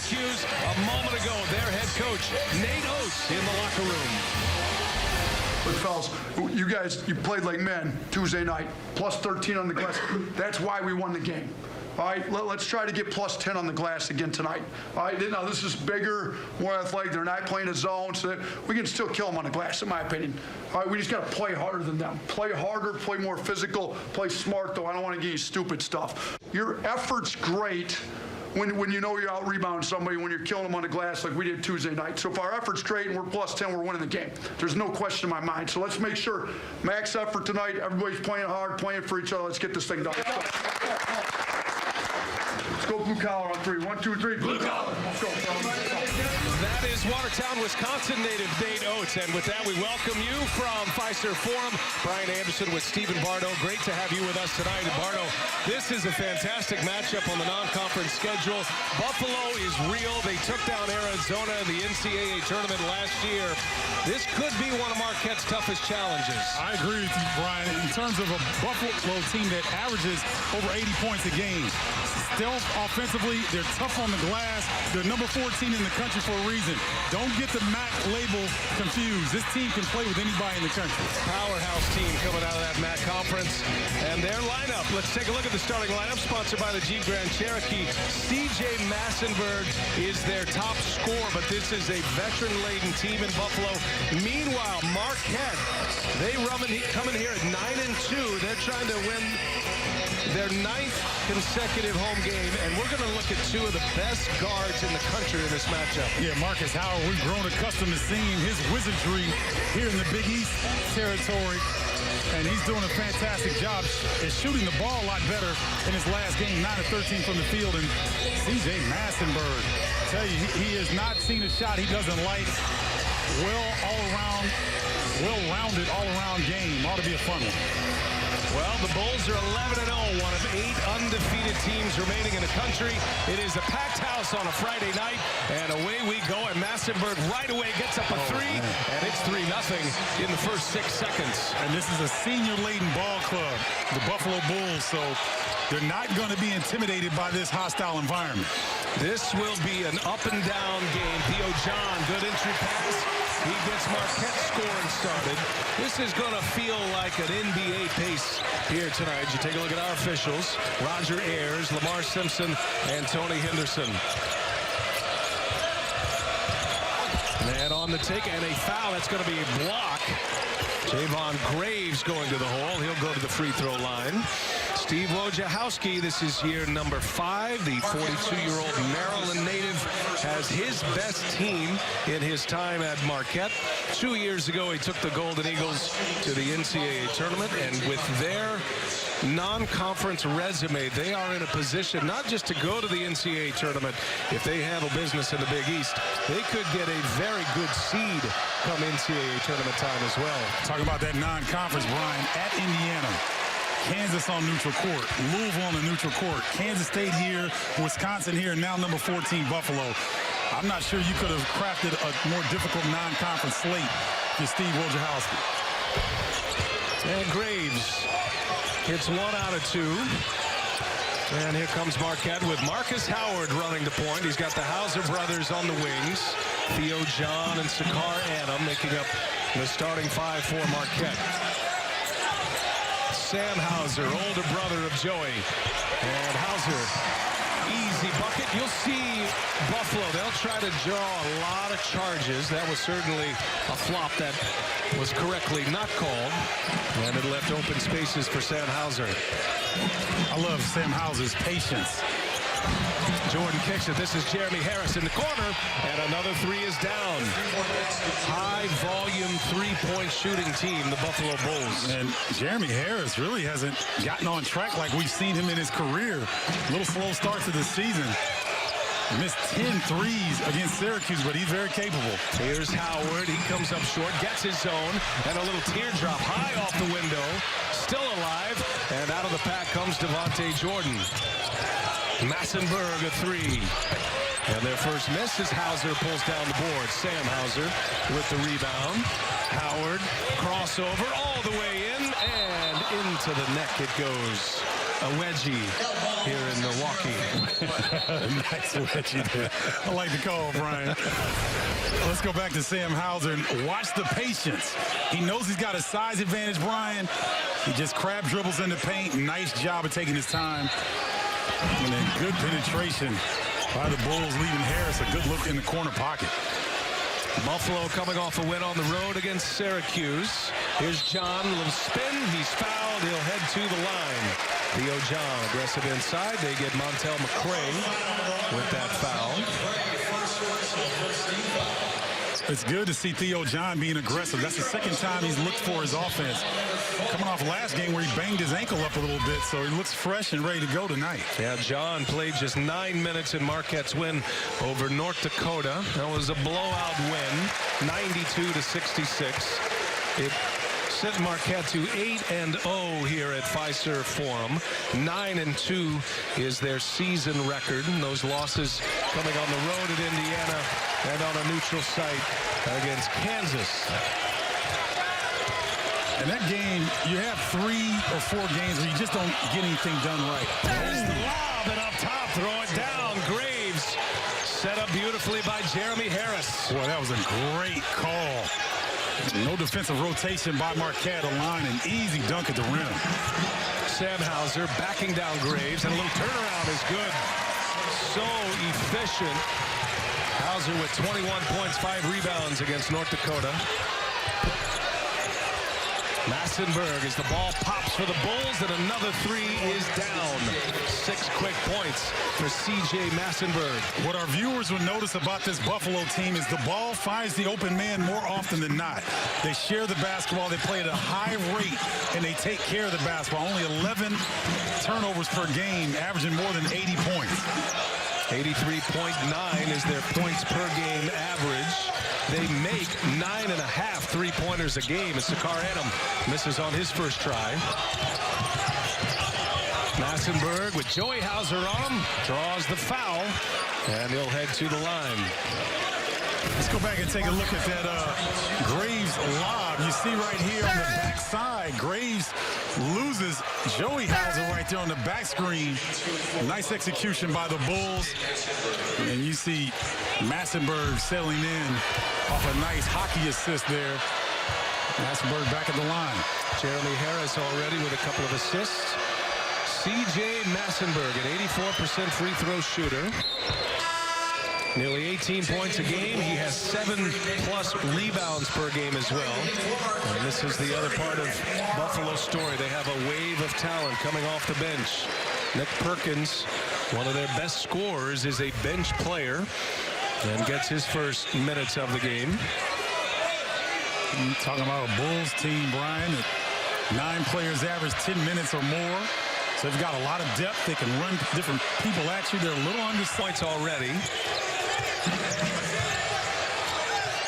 Syracuse a moment ago. Their head coach, Nate Oates, in the locker room. But fellas, you guys, you played like men Tuesday night, plus 13 on the glass. That's why we won the game. All right, let's try to get plus 10 on the glass again tonight. All right, now this is bigger, more athletic. They're not playing a zone, so we can still kill them on the glass, in my opinion. All right, we just got to play harder than them. Play harder, play more physical, play smart, though. I don't want to give you stupid stuff. Your effort's great when you know you're out-rebounding somebody, when you're killing them on the glass like we did Tuesday night. So if our effort's great and we're plus 10, we're winning the game. There's no question in my mind. So let's make sure max effort tonight. Everybody's playing hard, playing for each other. Let's get this thing done. Let's go blue collar on 3. 1, 2, 3. Blue collar. Let's go. That is Watertown, Wisconsin native Nate Oates. And with that, we welcome you from Fiserv Forum. Brian Anderson with Stephen Bardo. Great to have you with us tonight. And Bardo, this is a fantastic matchup on the non-conference schedule. Buffalo is real. They took down Arizona in the NCAA tournament last year. This could be one of Marquette's toughest challenges. I agree with you, Brian. In terms of a Buffalo team that averages over 80 points a game, stealth offensively, they're tough on the glass. They're number 14 in the country for a reason. Don't get the MAC label confused. This team can play with anybody in the country. Powerhouse team coming out of that MAC conference. And their lineup, let's take a look at the starting lineup, sponsored by the Jeep Grand Cherokee. C.J. Massenberg is their top scorer, but this is a veteran-laden team in Buffalo. Meanwhile, Marquette, they come in here at 9-2. They're trying to win their 9th consecutive home game, and we're going to look at two of the best guards in the country in this matchup. Yeah, Marcus Howard, we've grown accustomed to seeing his wizardry here in the Big East territory, and he's doing a fantastic job at shooting the ball a lot better in his last game, 9 of 13 from the field. And C.J. Massenberg, I tell you, he has not seen a shot he doesn't like. Well-rounded all-around game. Ought to be a fun one. Well, the Bulls are 11-0, one of 8 undefeated teams remaining in the country. It is a packed house on a Friday night, and away we go. And Massenberg right away gets up a 3, and it's 3-0 in the first 6 seconds. And this is a senior-laden ball club, the Buffalo Bulls, so they're not going to be intimidated by this hostile environment. This will be an up-and-down game. Theo John, good entry pass. He gets Marquette scoring started. This is going to feel like an NBA pace here tonight. You take a look at our officials. Roger Ayers, Lamar Simpson, and Tony Henderson. And on the take, and a foul. That's going to be a block. Javon Graves going to the hole. He'll go to the free throw line. Steve Wojciechowski, this is year number 5. The 42-year-old Maryland native has his best team in his time at Marquette. 2 years ago, he took the Golden Eagles to the NCAA tournament, and with their non-conference resume, they are in a position not just to go to the NCAA tournament. If they handle business in the Big East, they could get a very good seed come NCAA tournament time as well. Talk about that non-conference, Brian, at Indiana. Kansas on neutral court, Louisville on a neutral court, Kansas State here, Wisconsin here, and now number 14, Buffalo. I'm not sure you could have crafted a more difficult non-conference slate than Steve Wojciechowski. And Graves hits 1 out of 2. And here comes Marquette with Marcus Howard running the point. He's got the Hauser brothers on the wings. Theo John and Sakar Adam making up the starting 5 for Marquette. Sam Hauser, older brother of Joey. And Hauser, easy bucket. You'll see Buffalo, they'll try to draw a lot of charges. That was certainly a flop that was correctly not called. And it left open spaces for Sam Hauser. I love Sam Hauser's patience. Jordan kicks it. This is Jeremy Harris in the corner, and another 3 is down. High-volume three-point shooting team, the Buffalo Bulls. And Jeremy Harris really hasn't gotten on track like we've seen him in his career. A little slow start to the season. Missed 10 threes against Syracuse, but he's very capable. Here's Howard. He comes up short, gets his zone, and a little teardrop high off the window. Still alive, and out of the pack comes Devontae Jordan. Massenberg a 3. And their first miss as Hauser pulls down the board. Sam Hauser with the rebound. Howard, crossover all the way in, and into the neck it goes. a wedgie here in Milwaukee. Nice wedgie there. I like the call, Brian. Let's go back to Sam Hauser and watch the patience. He knows he's got a size advantage, Brian. He just crab dribbles in the paint. Nice job of taking his time. And then good penetration by the Bulls, leaving Harris a good look in the corner pocket. Buffalo coming off a win on the road against Syracuse. Here's John, little spin. He's fouled. He'll head to the line. Theo John aggressive inside. They get Montel McCray with that foul. It's good to see Theo John being aggressive. That's the second time he's looked for his offense. Coming off last game where he banged his ankle up a little bit, so he looks fresh and ready to go tonight. Yeah, John played just 9 minutes in Marquette's win over North Dakota. That was a blowout win, 92-66. It sent Marquette to 8-0 here at Fiserv Forum. 9-2 is their season record. And those losses coming on the road at Indiana and on a neutral site against Kansas. In that game, you have 3 or 4 games where you just don't get anything done right. There's the lob, and up top, throw it down. Graves set up beautifully by Jeremy Harris. Boy, that was a great call. No defensive rotation by Marquette. A line, an easy dunk at the rim. Sam Hauser backing down Graves, and a little turnaround is good. So efficient. Hauser with 21 points, 5 rebounds against North Dakota. Massenberg as the ball pops for the Bulls, and another 3 is down. 6 quick points for C.J. Massenberg. What our viewers will notice about this Buffalo team is the ball finds the open man more often than not. They share the basketball, they play at a high rate, and they take care of the basketball. Only 11 turnovers per game, averaging more than 80 points. 83.9 is their points per game average. They make 9.5 three-pointers a game as Sakar Adam misses on his first try. Massenberg with Joey Hauser on him, draws the foul, and he'll head to the line. Let's go back and take a look at that Graves lob. You see right here on the backside, Graves loses Joey Hauser right there on the back screen. Nice execution by the Bulls. And you see Massenberg settling in off a nice hockey assist there. Massenberg back at the line. Jeremy Harris already with a couple of assists. C.J. Massenberg, an 84% free throw shooter. Nearly 18 points a game. He has 7+ rebounds per game as well. And this is the other part of Buffalo's story. They have a wave of talent coming off the bench. Nick Perkins, one of their best scorers, is a bench player and gets his first minutes of the game. You're talking about a Bulls team, Brian, that 9 players average 10 minutes or more. So they've got a lot of depth. They can run different people at you. They're a little undersized already.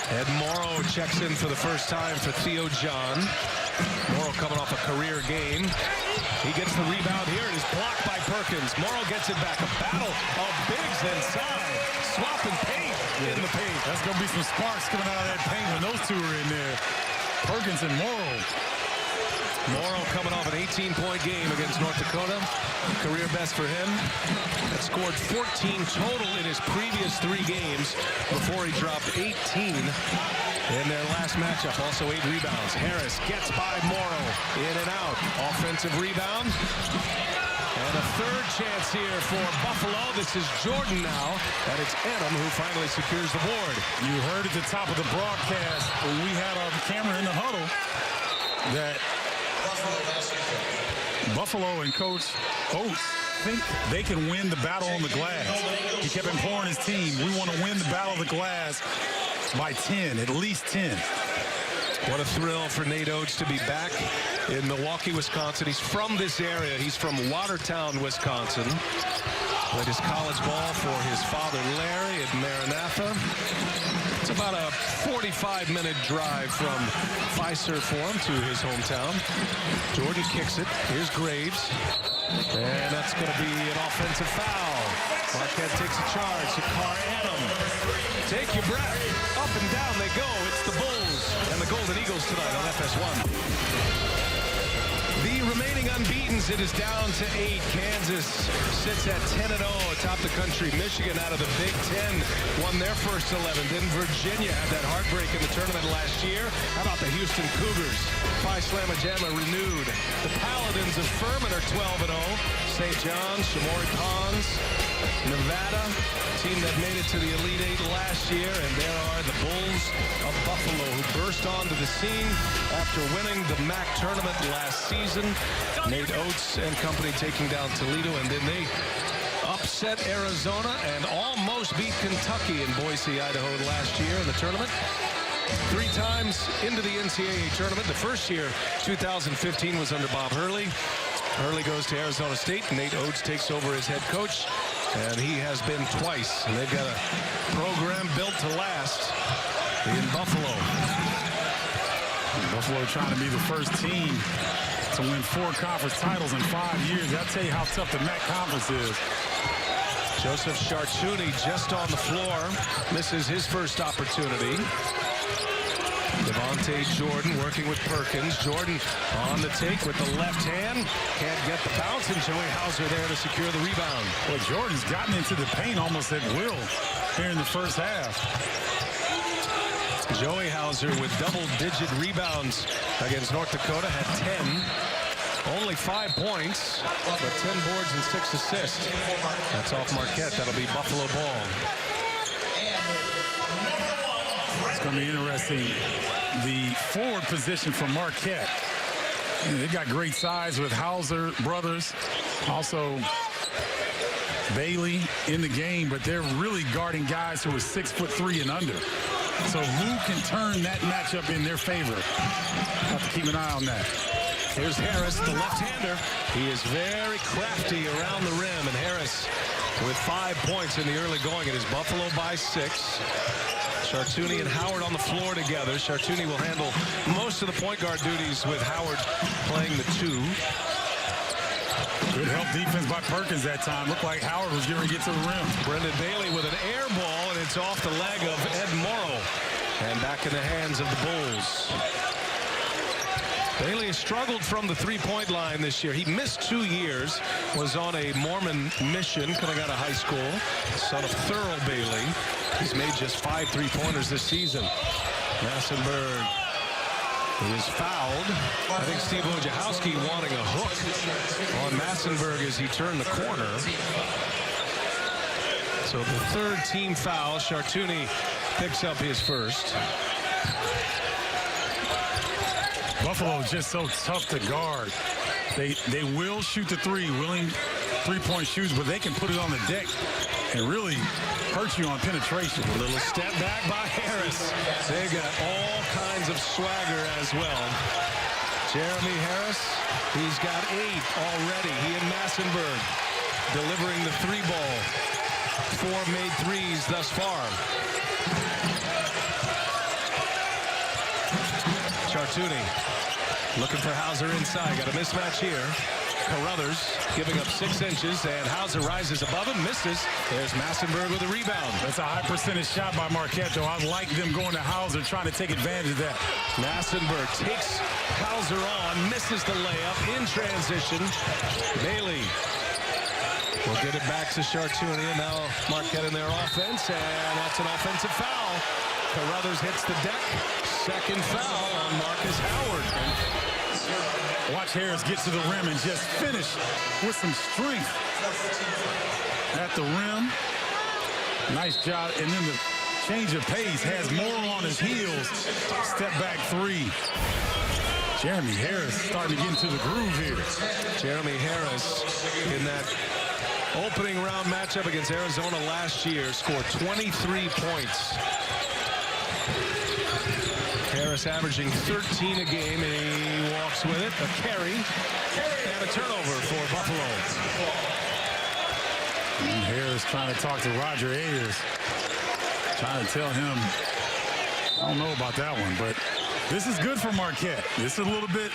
Ed Morrow checks in for the first time for Theo John. Morrow coming off a career game. He gets the rebound here and is blocked by Perkins. Morrow gets it back. A battle of bigs inside. Swapping paint in the paint. That's going to be some sparks coming out of that paint when those two are in there. Perkins and Morrow. Morrow coming off an 18-point game against North Dakota. Career best for him. Had scored 14 total in his previous 3 games before he dropped 18 in their last matchup. Also 8 rebounds. Harris gets by Morrow. In and out. Offensive rebound. And a third chance here for Buffalo. This is Jordan now. And it's Adam who finally secures the board. You heard at the top of the broadcast when we had our camera in the huddle that Buffalo and Coach Oates think they can win the battle on the glass. He kept imploring his team, we want to win the battle of the glass by 10, at least 10. What a thrill for Nate Oates to be back in Milwaukee, Wisconsin. He's from this area. He's from Watertown, Wisconsin. Played his college ball for his father, Larry, at Maranatha. It's about a 45-minute drive from Fiserv Forum to his hometown. Jordan kicks it. Here's Graves. And that's going to be an offensive foul. Marquette takes a charge. Sakar Adam. Take your breath. Up and down they go. It's the Bulls and the Golden Eagles tonight on FS1. The remaining unbeatens. It is down to 8. Kansas sits at 10-0 atop the country. Michigan out of the Big Ten won their first 11. Then Virginia had that heartbreak in the tournament last year. How about the Houston Cougars? Phi Slamma Jamma renewed. The Paladins of Furman are 12-0. St. John's, Shamory Ponds, Nevada, team that made it to the Elite Eight last year. And there are the Bulls of Buffalo, who burst onto the scene after winning the MAC tournament last season. Nate Oates and company taking down Toledo, and then they upset Arizona and almost beat Kentucky in Boise, Idaho last year in the tournament. 3 times into the NCAA tournament. The first year, 2015, was under Bob Hurley. Hurley goes to Arizona State. Nate Oates takes over as head coach, and he has been twice. And they've got a program built to last in Buffalo. Buffalo trying to be the first team to win 4 conference titles in 5 years. I'll tell you how tough the MAC conference is. Joseph Chartouni just on the floor. Misses his first opportunity. Devontae Jordan working with Perkins. Jordan on the take with the left hand. Can't get the bounce, and Joey Hauser there to secure the rebound. Well, Jordan's gotten into the paint almost at will here in the first half. Joey Hauser with double-digit rebounds against North Dakota, had 10. Only 5 points, but 10 boards and 6 assists. That's off Marquette. That'll be Buffalo ball. It's going to be interesting. The forward position for Marquette. They've got great size with Hauser brothers. Also Bailey in the game, but they're really guarding guys who are 6'3" and under. So who can turn that matchup in their favor? Have to keep an eye on that. Here's Harris, the left-hander. He is very crafty around the rim, and Harris with 5 points in the early going. It is Buffalo by 6. Chartouni and Howard on the floor together. Chartouni will handle most of the point guard duties with Howard playing the 2. Good help defense by Perkins that time. Looked like Howard was going to get to the rim. Brendan Bailey with an air ball, and it's off the leg of Ed Morrow. And back in the hands of the Bulls. Bailey has struggled from the three-point line this year. He missed 2 years, was on a Mormon mission coming out of high school. Son of Thurl Bailey. He's made just 5 3-pointers this season. Massenberg is fouled. I think Steve Wojciechowski wanting a hook on Massenberg as he turned the corner. So the 3rd team foul. Chartouni picks up his first. Buffalo is just so tough to guard. They will shoot the 3, willing 3-point shoots, but they can put it on the deck and really hurt you on penetration. A little step back by Harris. They got all kinds of swagger as well. Jeremy Harris, he's got 8 already. He and Massenberg delivering the 3 ball. 4 made 3s thus far. Chartouni looking for Hauser inside. Got a mismatch here. Carruthers giving up 6 inches, and Hauser rises above him, misses. There's Massenberg with a rebound. That's a high percentage shot by Marquette, though. I like them going to Hauser, trying to take advantage of that. Massenberg takes Hauser on, misses the layup in transition. Bailey will get it back to Chartouni, and now Marquette in their offense, and that's an offensive foul. Carruthers hits the deck. 2nd foul on Marcus Howard. Watch Harris get to the rim and just finish with some strength at the rim. Nice job. And then the change of pace, has more on his heels. Step back 3. Jeremy Harris starting to get into the groove here. Jeremy Harris in that opening round matchup against Arizona last year scored 23 points. Harris averaging 13 a game, and he walks with it. A carry and a turnover for Buffalo. And Harris trying to talk to Roger Ayers. Trying to tell him, I don't know about that one, but this is good for Marquette. This is a little bit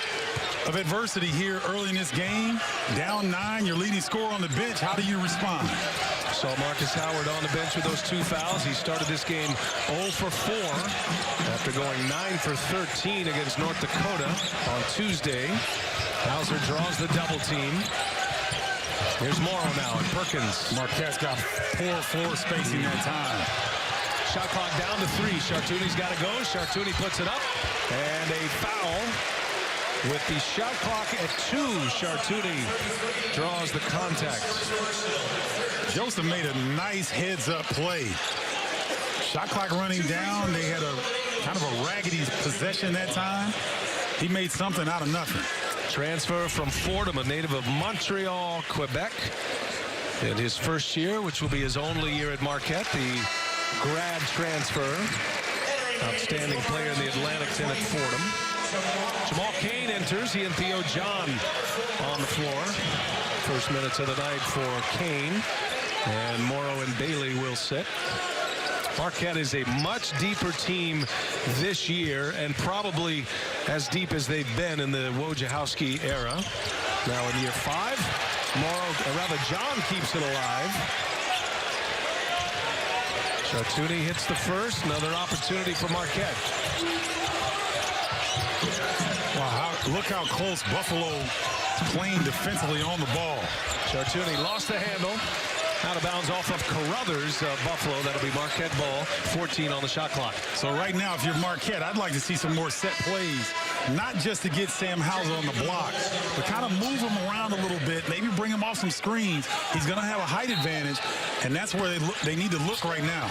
of adversity here early in this game. Down 9, your leading scorer on the bench. How do you respond? Saw Marcus Howard on the bench with those 2 fouls. He started this game 0 for 4 after going 9 for 13 against North Dakota on Tuesday. Hauser draws the double team. Here's Morrow now and Perkins. Marquette's got poor floor spacing that time. Shot clock down to 3. Chartuni's got to go. Chartuni puts it up. And a foul. With the shot clock at 2, Chartuni draws the contact. Joseph made a nice heads-up play. Shot clock running down. They had a kind of a raggedy possession that time. He made something out of nothing. Transfer from Fordham, a native of Montreal, Quebec. In his first year, which will be his only year at Marquette, the grad transfer. Outstanding player in the Atlantic 10 at Fordham. Jamal Cain enters. He and Theo John on the floor. First minutes of the night for Cain. And Morrow and Bailey will sit. Marquette is a much deeper team this year, and probably as deep as they've been in the Wojciechowski era. Now in year 5, Morrow, or rather John, keeps it alive. Chartuni hits the first. Another opportunity for Marquette. Wow, look how close Buffalo is playing defensively on the ball. Chartuni lost the handle. Out of bounds off of Carruthers, Buffalo. That'll be Marquette ball. 14 on the shot clock. So right now, if you're Marquette, I'd like to see some more set plays, not just to get Sam Hauser on the block, but kind of move him around a little bit, maybe bring him off some screens. He's going to have a height advantage, and that's where they need to look right now.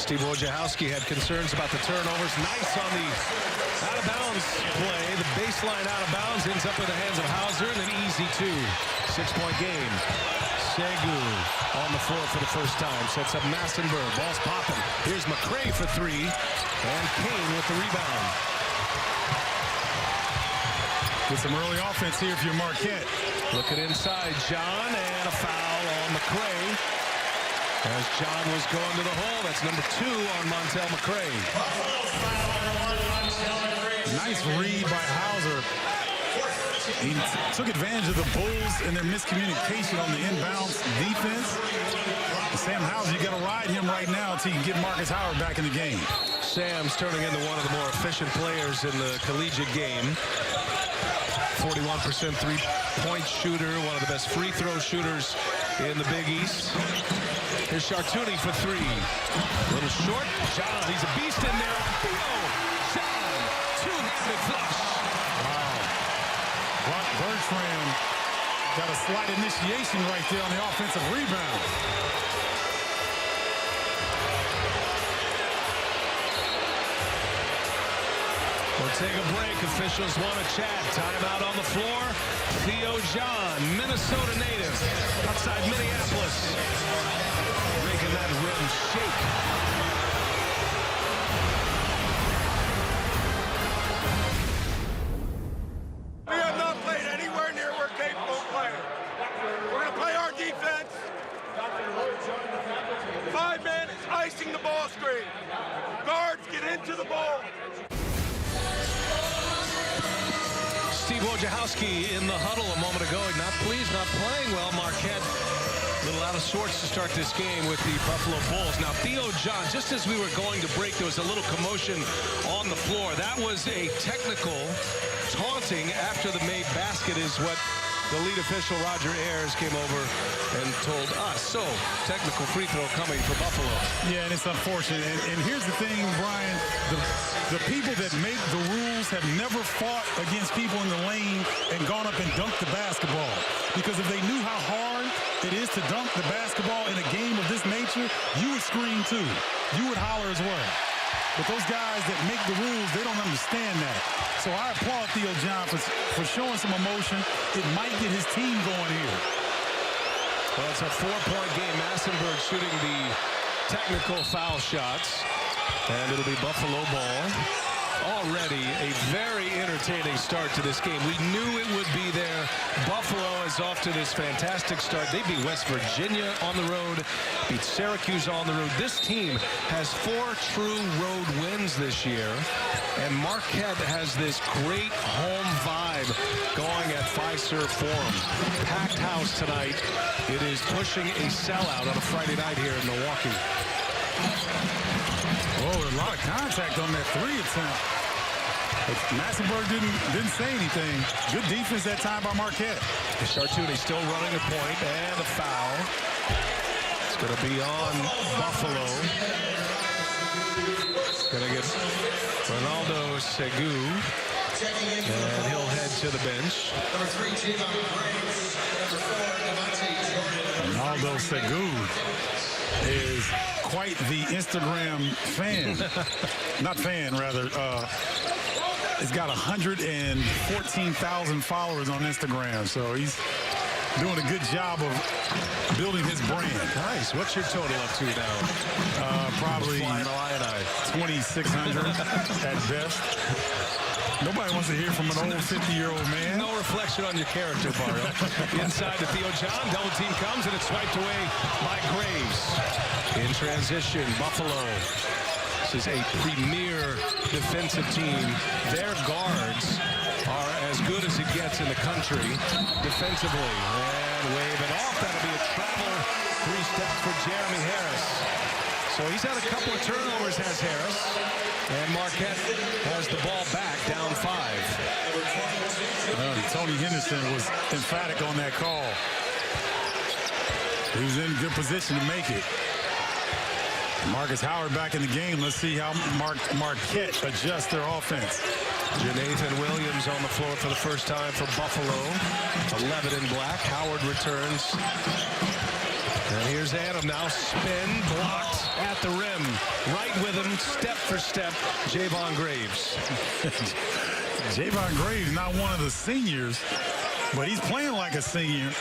Steve Wojciechowski had concerns about the turnovers. Nice on the out-of-bounds play. The baseline out of bounds ends up in the hands of Hauser, and an easy 2. 6-point game. Segu on the floor for the first time. Sets up Massenberg. Ball's popping. Here's McCray for 3. And Cain with the rebound. Get some early offense here if you're Marquette. Looking inside, John, and a foul on McCray. As John was going to the hole. That's number 2 on Montel McCray. Nice read by Hauser. He took advantage of the Bulls and their miscommunication on the inbounds defense. Sam Hauser, you got to ride him right now until you can get Marcus Howard back in the game. Sam's turning into one of the more efficient players in the collegiate game. 41% three-point shooter, one of the best free throw shooters in the Big East. Here's Chartuni for 3. Little short. John, he's a beast in there. Theo John, two-handed flush. Bertrand got a slight initiation right there on the offensive rebound. We'll take a break. Officials want to chat. Timeout on the floor. Theo John, Minnesota native, outside Minneapolis, making that rim shake. The ball screen. Guards get into the ball. Steve Wojciechowski in the huddle a moment ago. Not pleased, not playing well. Marquette a little out of sorts to start this game with the Buffalo Bulls. Now, Theo John, just as we were going to break, there was a little commotion on the floor. That was a technical taunting after the made basket is what the lead official, Roger Ayers, came over and told us. So, technical free throw coming for Buffalo. Yeah, and it's unfortunate. And here's the thing, Brian. The people that make the rules have never fought against people in the lane and gone up and dunked the basketball. Because if they knew how hard it is to dunk the basketball in a game of this nature, you would scream too. You would holler as well. But those guys that make the rules, they don't understand that. So I applaud Theo John for showing some emotion. It might get his team going here. Well, it's a 4-point game. Massenberg shooting the technical foul shots. And it'll be Buffalo ball. Already a very entertaining start to this game. We knew it would be there. Buffalo is off to this fantastic start. They beat West Virginia on the road, beat Syracuse on the road. This team has 4 true road wins this year, and Marquette has this great home vibe going at Fiserv Forum. Packed house tonight. It is pushing a sellout on a Friday night here in Milwaukee. Oh, a lot of contact on that 3 attempt. Massenburg didn't say anything. Good defense that time by Marquette. Chartouni still running a point and a foul. It's going to be on Buffalo. Going to get Ronaldo Segu. And he'll head to the bench. Number 3, Javon Graves. Number 4, Ronaldo Segu is quite the Instagram fan. Not fan, rather. He's got 114,000 followers on Instagram, so he's doing a good job of building his brand. Nice. What's your total up to now? Probably 2,600 at best. Nobody wants to hear from an old 50-year-old man. No reflection on your character, Bardo. Inside to Theo John. Double team comes, and it's swiped away by Graves. In transition, Buffalo. This is a premier defensive team. Their guards are as good as it gets in the country defensively. And wave it off. That'll be a travel 3 steps for Jeremy Harris. So he's had a couple of turnovers, has Harris. And Marquette has the ball back, down 5. Tony Henderson was emphatic on that call. He was in good position to make it. Marcus Howard back in the game. Let's see how Marquette adjusts their offense. Jonathan Williams on the floor for the first time for Buffalo. 11 in black. Howard returns. And here's Adam now. Spin, blocked at the rim. Right with him, step for step, Javon Graves. Javon Graves, not one of the seniors, but he's playing like a senior.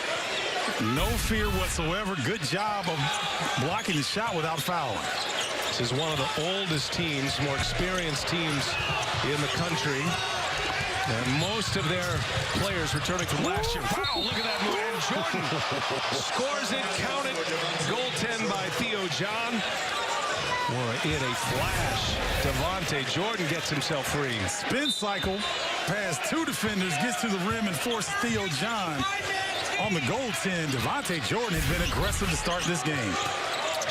No fear whatsoever. Good job of blocking the shot without fouling. This is one of the oldest teams, more experienced teams in the country. And most of their players returning from last year. Wow, look at that move. And Jordan scores it, count it. Goaltend by Theo John. Well, in a flash, Devontae Jordan gets himself free. Spin cycle, past 2 defenders, gets to the rim and forces Theo John on the goaltend. Devontae Jordan had been aggressive to start this game.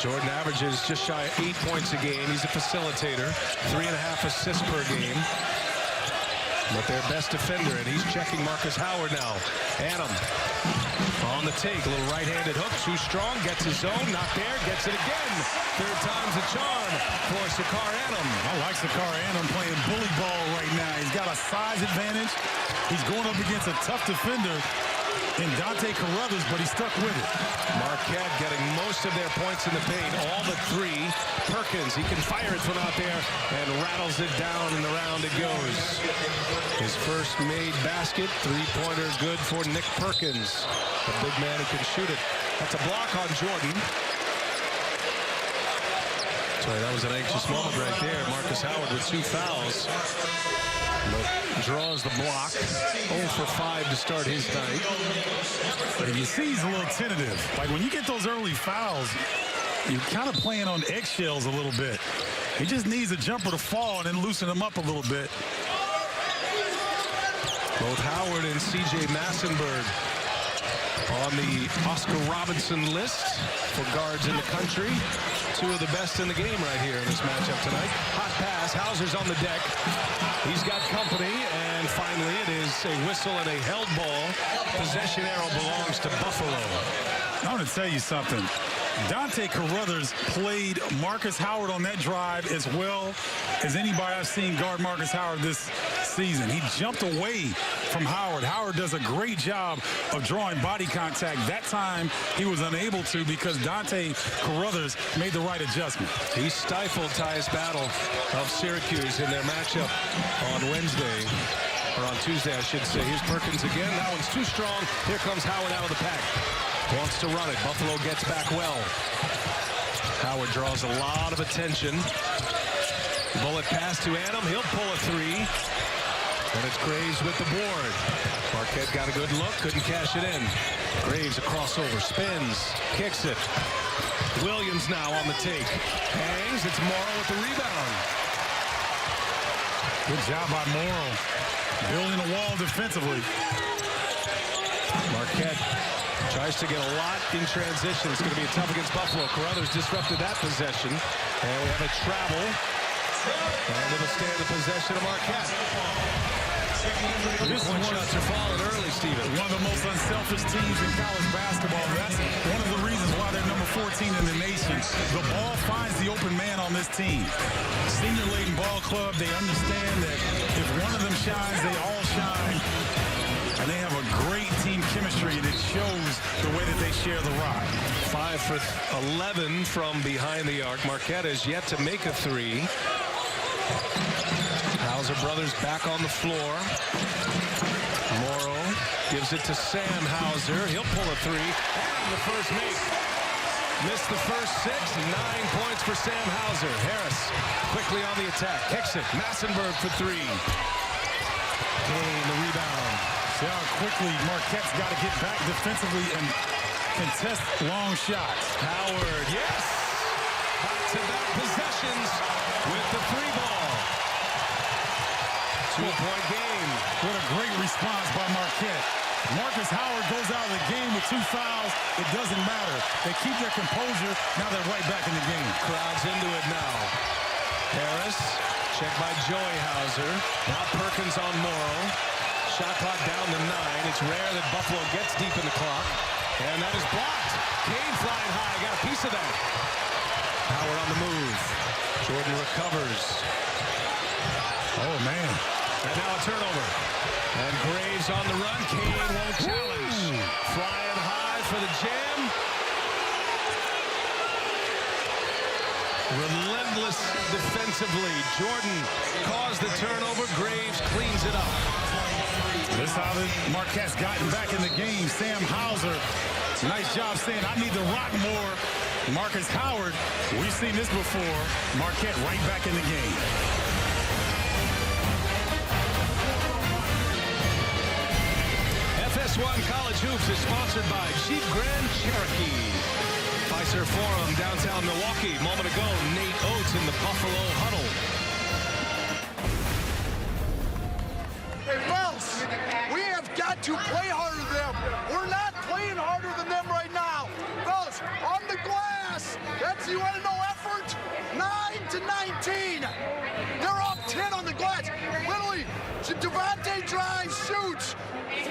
Jordan averages just shy of 8 points a game. He's a facilitator, 3.5 assists per game. But their best defender, and he's checking Marcus Howard now. Adam on the take, a little right-handed hook, too strong, gets his zone, not there, gets it again. 3rd time's a charm for Sakar Adam. I like Sakar Adam playing bully ball right now. He's got a size advantage. He's going up against a tough defender in Dante Carruthers, but he stuck with it. Marquette getting most of their points in the paint, all but 3. Perkins, he can fire it from out there and rattles it down, and around it goes. His first made basket, 3-pointer good for Nick Perkins, the big man who can shoot it. That's a block on Jordan. Sorry, that was an anxious moment right there. Marcus Howard with 2 fouls. But draws the block. 0 for 5 to start his night. But you see he's a little tentative. Like when you get those early fouls, you're kind of playing on eggshells a little bit. He just needs a jumper to fall and then loosen him up a little bit. Both Howard and C.J. Massenburg on the Oscar Robinson list for guards in the country. 2 of the best in the game right here in this matchup tonight. Hot pass. Hauser's on the deck. He's got company, and finally it is a whistle and a held ball. Possession arrow belongs to Buffalo. I want to tell you something. Dante Carruthers played Marcus Howard on that drive as well as anybody I've seen guard Marcus Howard this season. He jumped away from Howard. Howard does a great job of drawing body contact. That time he was unable to because Dante Carruthers made the right adjustment. He stifled Tyus Battle of Syracuse in their matchup on Wednesday. Or on Tuesday, I should say. Here's Perkins again. That one's too strong. Here comes Howard out of the pack. Wants to run it. Buffalo gets back well. Howard draws a lot of attention. Bullet pass to Adam. He'll pull a 3. And it's Graves with the board. Marquette got a good look. Couldn't cash it in. Graves a crossover. Spins. Kicks it. Williams now on the take. Hangs. It's Morrow with the rebound. Good job by Morrow. Building a wall defensively. Marquette tries to get a lot in transition. It's going to be tough against Buffalo. Carruthers disrupted that possession. And we have a travel And it'll stay in the possession of Marquette. Three-point shots are falling early, Steven. One of the most unselfish teams in college basketball. That's one of the reasons why they're number 14 in the nation. The ball finds the open man on this team. Senior Layton Ball Club, they understand that if one of them shines, they all shine. And they have a great team chemistry, and it shows the way that they share the rock. 5 for 11 from behind the arc. Marquette has yet to make a three. Hauser brothers back on the floor. Morrow gives it to Sam Hauser. He'll pull a three. And the first make. Missed the first 6. 9 points for Sam Hauser. Harris quickly on the attack. Kicks it. Massenberg for three. Kane the rebound. See how quickly Marquette's got to get back defensively and contest long shots. Howard, yes! Back-to-back possessions with the three ball. 2-point game. What a great response by Marquette. Marcus Howard goes out of the game with 2 fouls. It doesn't matter. They keep their composure. Now they're right back in the game. Crowd's into it now. Harris, checked by Joey Hauser. Now Perkins on Morrow. Shot clock down to 9. It's rare that Buffalo gets deep in the clock. And that is blocked. Kane flying high. Got a piece of that. Howard on the move. Jordan recovers. Oh, man. And now a turnover. And Graves on the run. Kane won't challenge. Flying high for the jam. Relentless defensively. Jordan caused the turnover. Graves cleans it up. This is how Marquette's gotten back in the game. Sam Hauser, nice job saying, I need to rock more. Marcus Howard, we've seen this before. Marquette right back in the game. FS1 College Hoops is sponsored by Jeep Grand Cherokee. Fiserv Forum, downtown Milwaukee. Moment ago, Nate Oates in the Buffalo huddle. Hey, fellas, we have got to play harder than them. We're not playing harder than them right now. Fellas, on the glass, that's, you want to know effort? 9 to 19. They're up 10 on the glass. Literally, Devontae drives, shoots.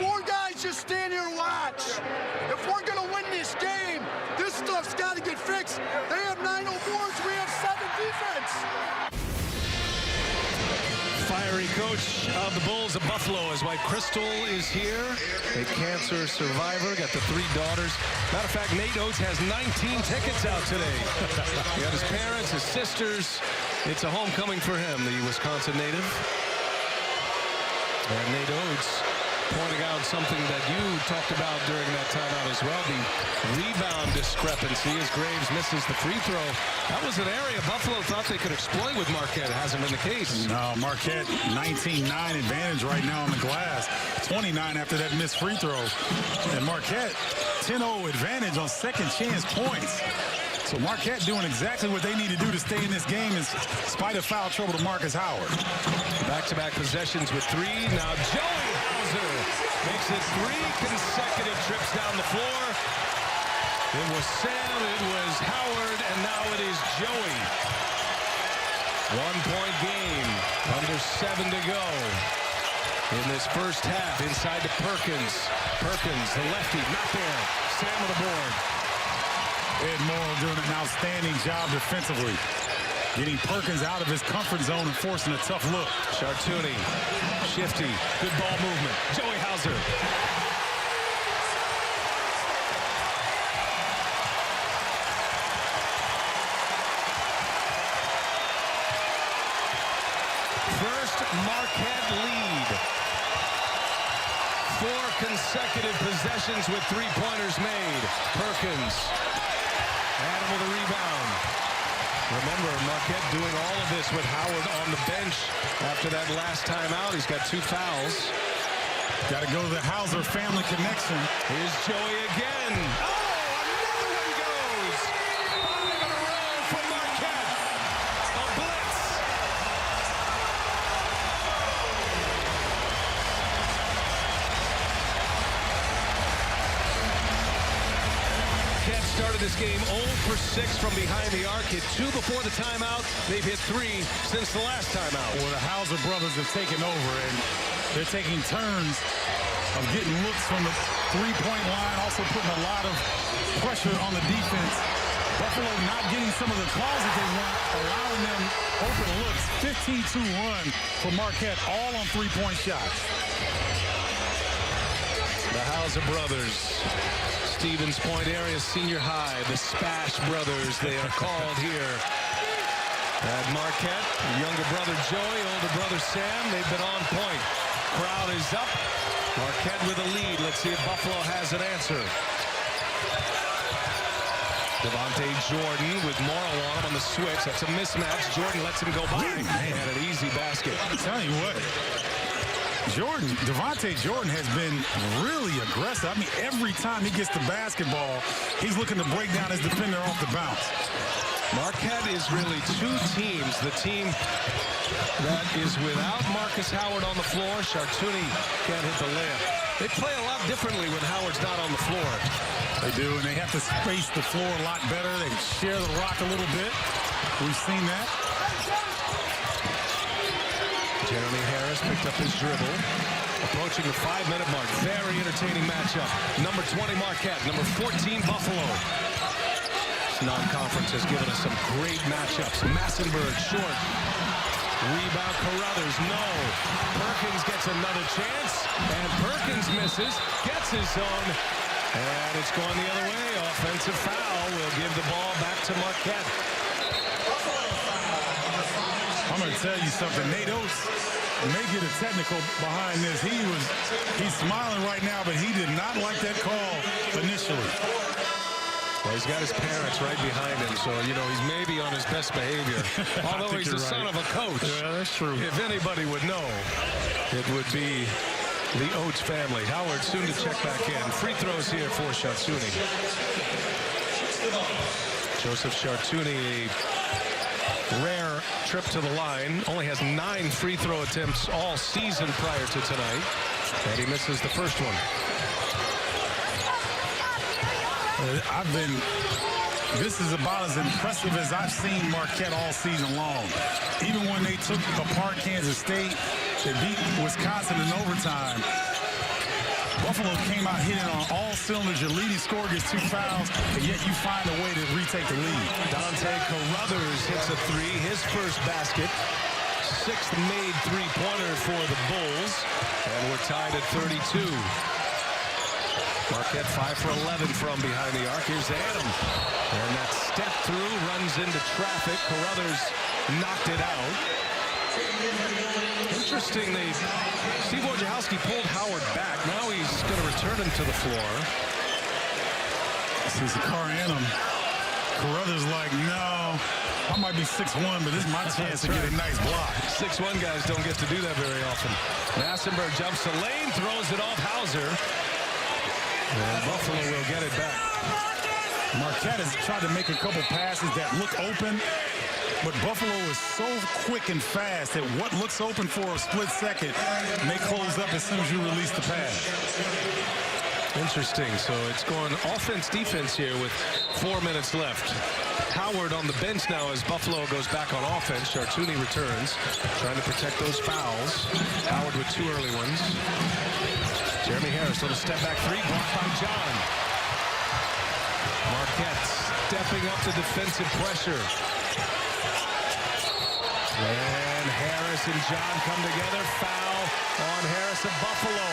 4 guys just stand here and watch. If we're going to win this game, this stuff's got to get fixed. They have 9 on boards, we have 7 defense. Fiery coach of the Bulls of Buffalo is White Crystal is here. A cancer survivor, got the 3 daughters. Matter of fact, Nate Oates has 19 tickets out today. He got his parents, his sisters. It's a homecoming for him, the Wisconsin native. And Nate Oates pointing out something that you talked about during that timeout as well, the rebound discrepancy as Graves misses the free throw. That was an area Buffalo thought they could exploit with Marquette. It hasn't been the case. No, Marquette 19-9 advantage right now on the glass. 29 after that missed free throw. And Marquette 10-0 advantage on second chance points. So Marquette doing exactly what they need to do to stay in this game in spite of foul trouble to Marcus Howard. Back-to-back possessions with 3. Now Joey Hauser makes it 3 consecutive trips down the floor. It was Sam, it was Howard, and now it is Joey. 1-point game, under 7 to go. In this first half, inside to Perkins. Perkins, the lefty, not there. Sam on the board. Ed Morrow doing an outstanding job defensively. Getting Perkins out of his comfort zone and forcing a tough look. Chartouni, shifty, good ball movement. Joey Hauser. First Marquette lead. 4 consecutive possessions with 3-pointers made. Perkins. Adam with a rebound. Remember, Marquette doing all of this with Howard on the bench after that last timeout. He's got 2 fouls. Got to go to the Hauser family connection. Here's Joey again. Oh, another one goes. 5 in a row for Marquette. A blitz. Marquette started this game 0 for 6 from behind the arc. Hit 2 before the timeout. They've hit 3 since the last timeout. Well, the Hauser brothers have taken over, and they're taking turns of getting looks from the three-point line, also putting a lot of pressure on the defense. Buffalo not getting some of the calls that they want, allowing them open looks. 15-2 run for Marquette, all on three-point shots. The Hauser brothers, Stevens Point area senior high, the Spash brothers, they are called here at Marquette. Younger brother Joey, older brother Sam, they've been on point. Crowd is up. Marquette with a lead. Let's see if Buffalo has an answer. Devontae Jordan with Morrow on him on the switch. That's a mismatch. Jordan lets him go by. Man, an easy basket. I'm telling you what, Devontae Jordan has been really aggressive. I mean, every time he gets the basketball, he's looking to break down his defender off the bounce. Marquette is really two teams. The team that is without Marcus Howard on the floor. Chartuni can't hit the layup. They play a lot differently when Howard's not on the floor. They do, and they have to space the floor a lot better. They share the rock a little bit. We've seen that. Jeremy Harris picked up his dribble. Approaching the 5-minute mark. Very entertaining matchup. Number 20 Marquette. Number 14 Buffalo. This non-conference has given us some great matchups. Massenberg short. Rebound Carruthers. No. Perkins gets another chance. And Perkins misses. Gets his own. And it's going the other way. Offensive foul will give the ball back to Marquette. I'm going to tell you something. Nate Oates may get a technical behind this. He's smiling right now, but he did not like that call initially. Well, he's got his parents right behind him, so, you know, he's maybe on his best behavior. Although he's the son of a coach. Yeah, that's true. If anybody would know, it would be the Oates family. Howard soon to check back in. Free throws here for Chartuni. Joseph Chartuni, a rare trip to the line. Only has 9 free throw attempts all season prior to tonight. And he misses the first one. This is about as impressive as I've seen Marquette all season long. Even when they took apart Kansas State, they beat Wisconsin in overtime. Buffalo came out hitting on all cylinders. Your leading scorer gets 2 fouls, and yet you find a way to retake the lead. Dante Carruthers hits a 3, his first basket. 6th made three-pointer for the Bulls, and we're tied at 32. Marquette 5 for 11 from behind the arc. Here's Adam. And that step through runs into traffic. Carruthers knocked it out. Interesting, Steve Wojciechowski pulled Howard back. Now he's going to return him to the floor. Sees the car in him. Carruthers like, no, I might be 6'1", but this is my chance to get a nice block. 6'1" guys don't get to do that very often. Massenberg jumps the lane, throws it off Hauser. And Buffalo will get it back. Marquette has tried to make a couple passes that look open, but Buffalo is so quick and fast that what looks open for a split second may close up as soon as you release the pass. Interesting. So it's going offense-defense here with 4 minutes left. Howard on the bench now as Buffalo goes back on offense. Chartuni returns, trying to protect those fouls. Howard with 2 early ones. Jeremy Harris on a step-back 3, blocked by John. Marquette stepping up to defensive pressure. And Harris and John come together. Foul on Harris of Buffalo.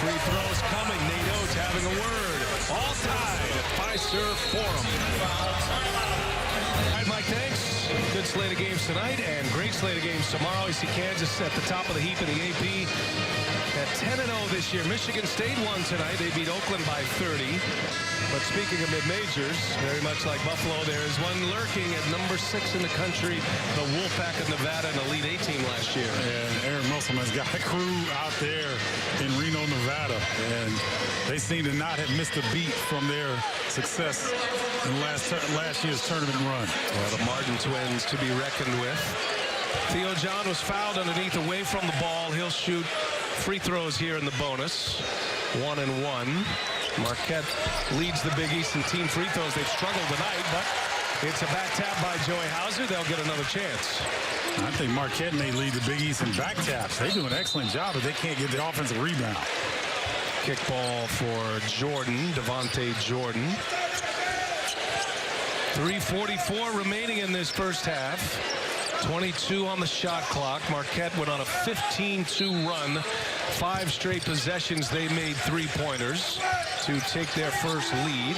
Free throws coming. Nate Oates having a word. All tied at Fiserv Forum. All right, Mike, thanks. Good slate of games tonight and great slate of games tomorrow. You see Kansas at the top of the heap in the AP. At 10-0 this year. Michigan State won tonight. They beat Oakland by 30. But speaking of mid-majors, very much like Buffalo, there is one lurking at number 6 in the country, the Wolfpack of Nevada, an Elite 8 team last year. And Aaron Musselman's got a crew out there in Reno, Nevada. And they seem to not have missed a beat from their success in last year's tournament run. Well, the Martin twins to be reckoned with. Theo John was fouled underneath away from the ball. He'll shoot free throws here in the bonus. 1 and 1. Marquette leads the Big East in team free throws. They've struggled tonight, but it's a back tap by Joey Hauser. They'll get another chance. I think Marquette may lead the Big East in back taps. They do an excellent job, but they can't get the offensive rebound. Kickball for Jordan, Devontae Jordan. 3:44 remaining in this first half. 22 on the shot clock. Marquette went on a 15-2 run. 5 straight possessions. They made 3-pointers to take their first lead.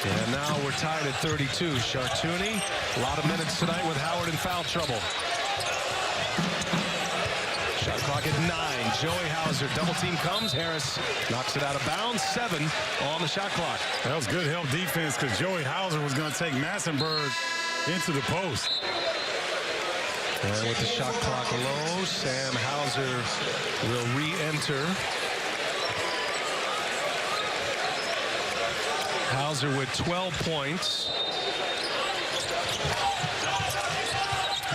And now we're tied at 32. Chartouni, a lot of minutes tonight with Howard in foul trouble. Shot clock at 9. Joey Hauser, double team comes. Harris knocks it out of bounds. 7 on the shot clock. That was good help defense because Joey Hauser was going to take Massenburg into the post. And with the shot clock low, Sam Hauser will re-enter. Hauser with 12 points.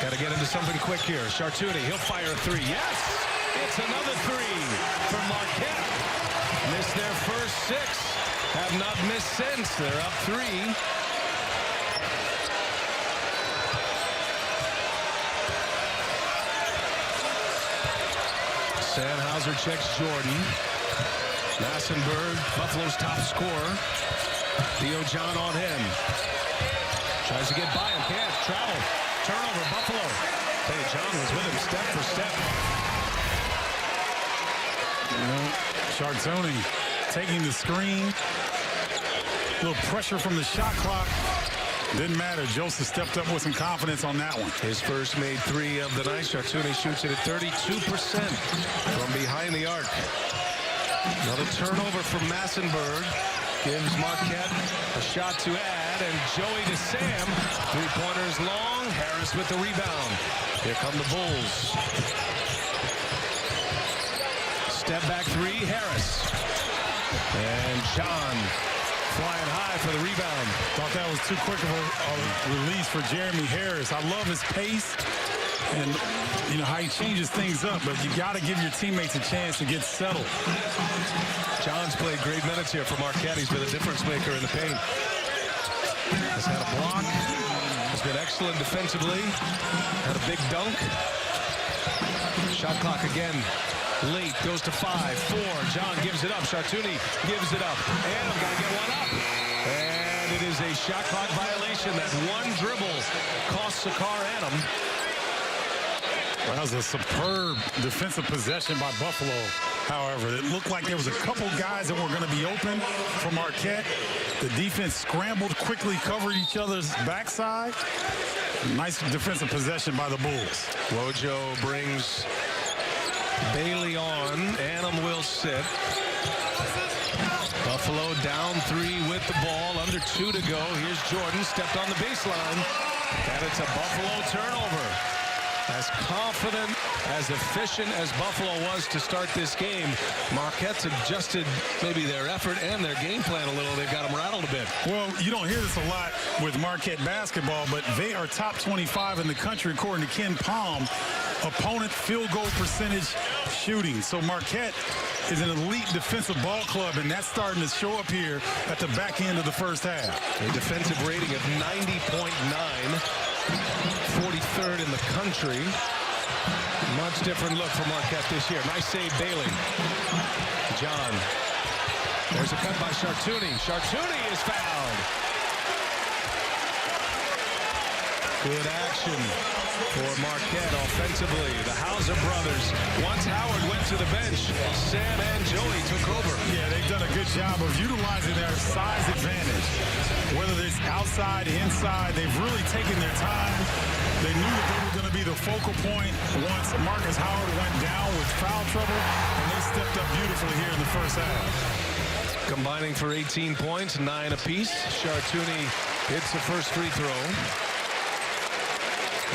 Got to get into something quick here. Chartouni, he'll fire a 3. Yes! It's another 3 for Marquette. Missed their first 6. Have not missed since. They're up 3. Sam Hauser checks Jordan. Massenburg, Buffalo's top scorer. Theo John on him. Tries to get by him. Can't. Travel. Turnover. Buffalo. Theo John was with him step for step. Chartouni taking the screen. A little pressure from the shot clock. Didn't matter. Joseph stepped up with some confidence on that one. His first made 3 of the night. Chartouni shoots it at 32% from behind the arc. Another turnover from Massenburg. Gives Marquette a shot to add, and Joey to Sam. 3-pointers long. Harris with the rebound. Here come the Bulls. Step back 3, Harris. And John flying high for the rebound. Thought that was too quick of a release for Jeremy Harris. I love his pace and you know how he changes things up, but you got to give your teammates a chance to get settled. John's played great minutes here for Marquette. He's been a difference maker in the paint. Has had a block. Has been excellent defensively. Had a big dunk. Shot clock again. Late. Goes to 5. 4. John gives it up. Chartouni gives it up. And I'm going to get one up. And it is a shot clock violation. That one dribble costs Sakar Adam. Well, that was a superb defensive possession by Buffalo. However, it looked like there was a couple guys that were going to be open for Marquette. The defense scrambled, quickly covered each other's backside. Nice defensive possession by the Bulls. Wojo brings Bailey on. Annam will sit. Buffalo down 3 with the ball. Under 2 to go. Here's Jordan. Stepped on the baseline. And it's a Buffalo turnover. As confident, as efficient as Buffalo was to start this game, Marquette's adjusted maybe their effort and their game plan a little. They've got them rattled a bit. Well, you don't hear this a lot with Marquette basketball, but they are top 25 in the country according to Ken Palm. Opponent field goal percentage shooting. So Marquette is an elite defensive ball club, and that's starting to show up here at the back end of the first half. A defensive rating of 90.9. 43rd in the country. Much different look for Marquette this year. Nice save, Bailey. John. There's a cut by Chartouni. Chartouni is fouled. Good action for Marquette offensively. The Hauser brothers. Once Howard went to the bench, Sam and Joey took over. Yeah, they've done a good job of utilizing their size advantage. Whether it's outside, inside, they've really taken their time. They knew that they were going to be the focal point once Marcus Howard went down with foul trouble, and they stepped up beautifully here in the first half. Combining for 18 points, 9 apiece. Chartouni hits the first free throw.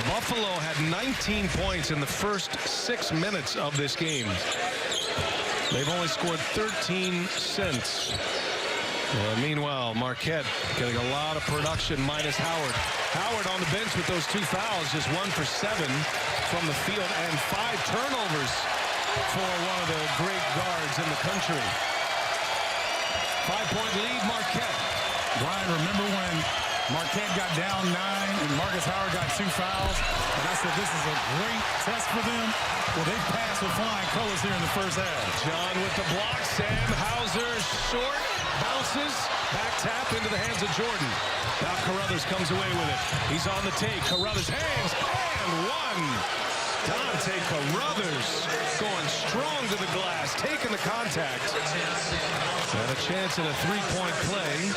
Buffalo had 19 points in the first 6 minutes of this game. They've only scored 13 since. Meanwhile, Marquette getting a lot of production minus Howard. Howard on the bench with those 2 fouls, just 1 for 7 from the field, and 5 turnovers for one of the great guards in the country. 5-point lead, Marquette. Brian, remember when Marquette got down 9 and Marcus Howard got 2 fouls? And I said this is a great test for them. Well, they passed with flying colors here in the first half. John with the block. Sam Hauser short. Bounces. Back tap into the hands of Jordan. Now Carruthers comes away with it. He's on the take. Carruthers hangs and one. Dante Carruthers going strong to the glass, taking the contact. And a chance at a three-point play.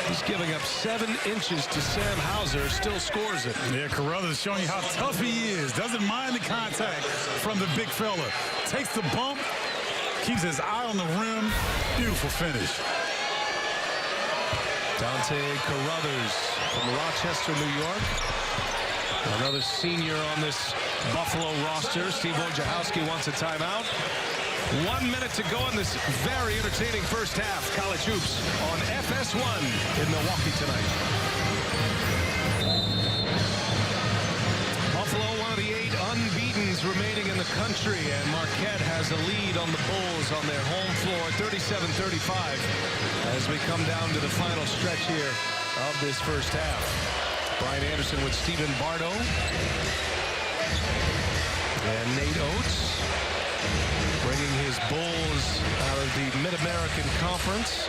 He's giving up 7 inches to Sam Hauser, still scores it. Yeah, Carruthers showing you how tough he is. Doesn't mind the contact from the big fella. Takes the bump, keeps his eye on the rim. Beautiful finish. Dante Carruthers from Rochester, New York. Another senior on this Buffalo roster. Steve Wojciechowski wants a timeout. 1 minute to go in this very entertaining first half. College Hoops on FS1 in Milwaukee tonight. Buffalo, one of the 8 unbeatens remaining in the country, and Marquette has a lead on the Bulls on their home floor, 37-35, as we come down to the final stretch here of this first half. Brian Anderson with Stephen Bardo and Nate Oates, bringing his Bulls out of the Mid-American Conference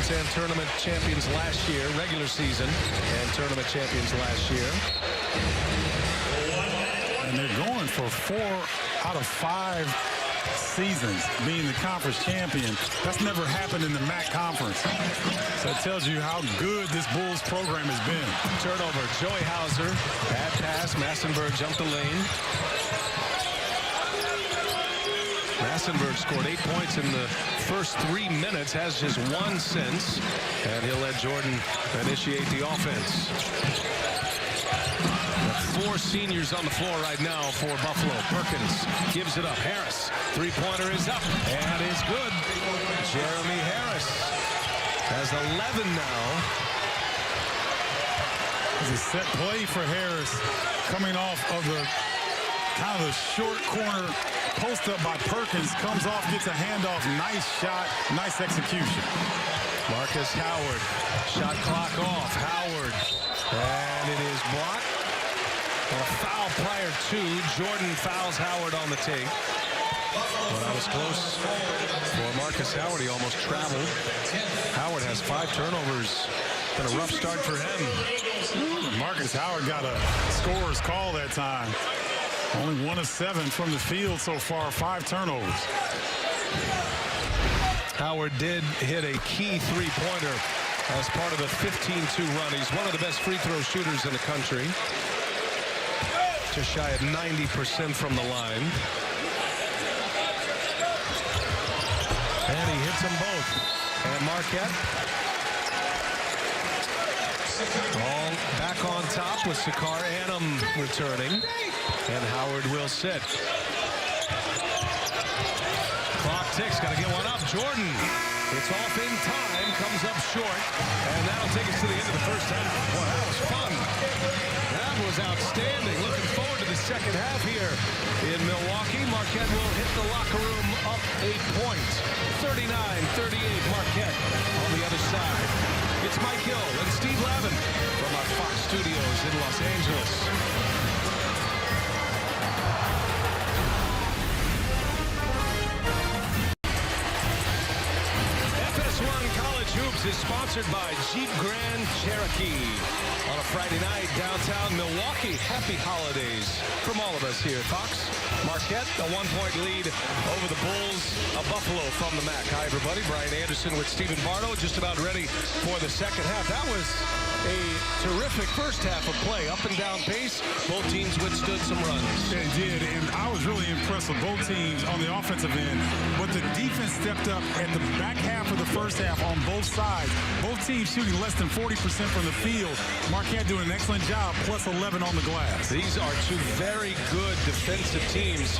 and tournament champions last year, regular season and tournament champions last year. And they're going for 4 out of 5 seasons being the conference champion. That's never happened in the MAC conference. So it tells you how good this Bulls program has been. Turnover, Joey Hauser, bad pass, Massenberg jumped the lane. Massenberg scored 8 points in the first 3 minutes, has just 1 since, and he'll let Jordan initiate the offense. 4 seniors on the floor right now for Buffalo. Perkins gives it up. Harris, three-pointer is up and is good. Jeremy Harris has 11 now. It's a set play for Harris coming off of the kind of the short corner post up by Perkins. Comes off, gets a handoff. Nice shot, nice execution. Marcus Howard, shot clock off. Howard, and it is blocked. A foul prior to. Jordan fouls Howard on the take. But that was close for Marcus Howard. He almost traveled. Howard has 5 turnovers. Been a rough start for him. Marcus Howard got a scorer's call that time. Only 1 of 7 from the field so far. 5 turnovers. Howard did hit a key three-pointer as part of a 15-2 run. He's one of the best free throw shooters in the country. Just shy of 90% from the line. And he hits them both. And Marquette all back on top with Sakar Annam returning. And Howard will sit. Clock ticks, got to get one up. Jordan, it's off in time, comes up short. And that'll take us to the end of the first half. Boy, that was fun. That was outstanding. Looking forward to the second half here in Milwaukee. Marquette will hit the locker room up a point. 39-38 Marquette on the other side. It's Mike Gill and Steve Lavin from our Fox studios in Los Angeles. FS1 College Hoops is sponsored by Jeep Grand Cherokee. On a Friday night downtown Milwaukee. Happy holidays from all of us here at Fox. Marquette, a 1-point lead over the Bulls of Buffalo from the MAC. Hi, everybody. Brian Anderson with Stephen Bardo, just about ready for the second half. That was a terrific first half of play. Up and down pace. Both teams withstood some runs. They did, and I was really impressed with both teams on the offensive end. But the defense stepped up at the back half of the first half on both sides. Both teams shooting less than 40% from the field. Marquette doing an excellent job, plus 11 on the glass. These are 2 very good defensive teams.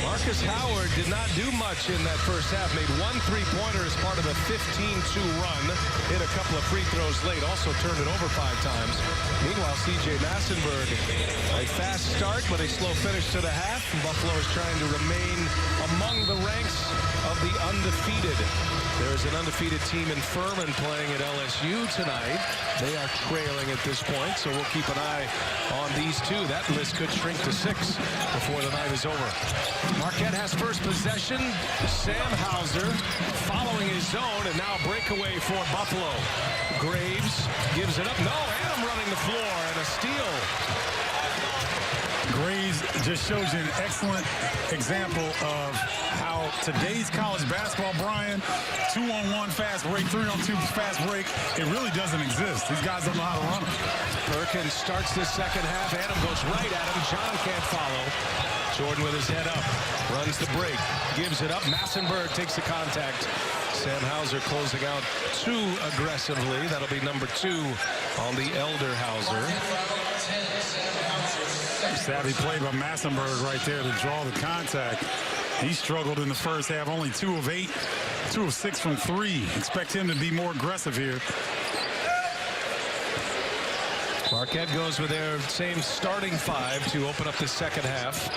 Marcus Howard did not do much in that first half. Made 1 3-pointer as part of a 15-2 run. Hit a couple of free throws late. Also turned it over 5 times. Meanwhile, C.J. Massenberg, a fast start, but a slow finish to the half. Buffalo is trying to remain among the ranks of the undefeated undefeated. There's an undefeated team in Furman playing at LSU tonight. They are trailing at this point, so we'll keep an eye on these two. That list could shrink to 6 before the night is over. Marquette has first possession. Sam Hauser following his zone, and now breakaway for Buffalo. Graves gives it up. No, Adam running the floor, and a steal. Graves just shows you an excellent example of how today's college basketball, Brian, 2-on-1 fast break, 3-on-2 fast break, it really doesn't exist. These guys don't know how to run them. Perkins starts the second half. Adam goes right at him. John can't follow. Jordan with his head up, runs the break, gives it up. Massenberg takes the contact. Sam Hauser closing out too aggressively. That'll be number 2 on the elder Hauser. Savvy play by Massenberg right there to draw the contact. He struggled in the first half, only 2 of 8, 2 of 6 from 3. Expect him to be more aggressive here. Marquette goes with their same starting 5 to open up the second half.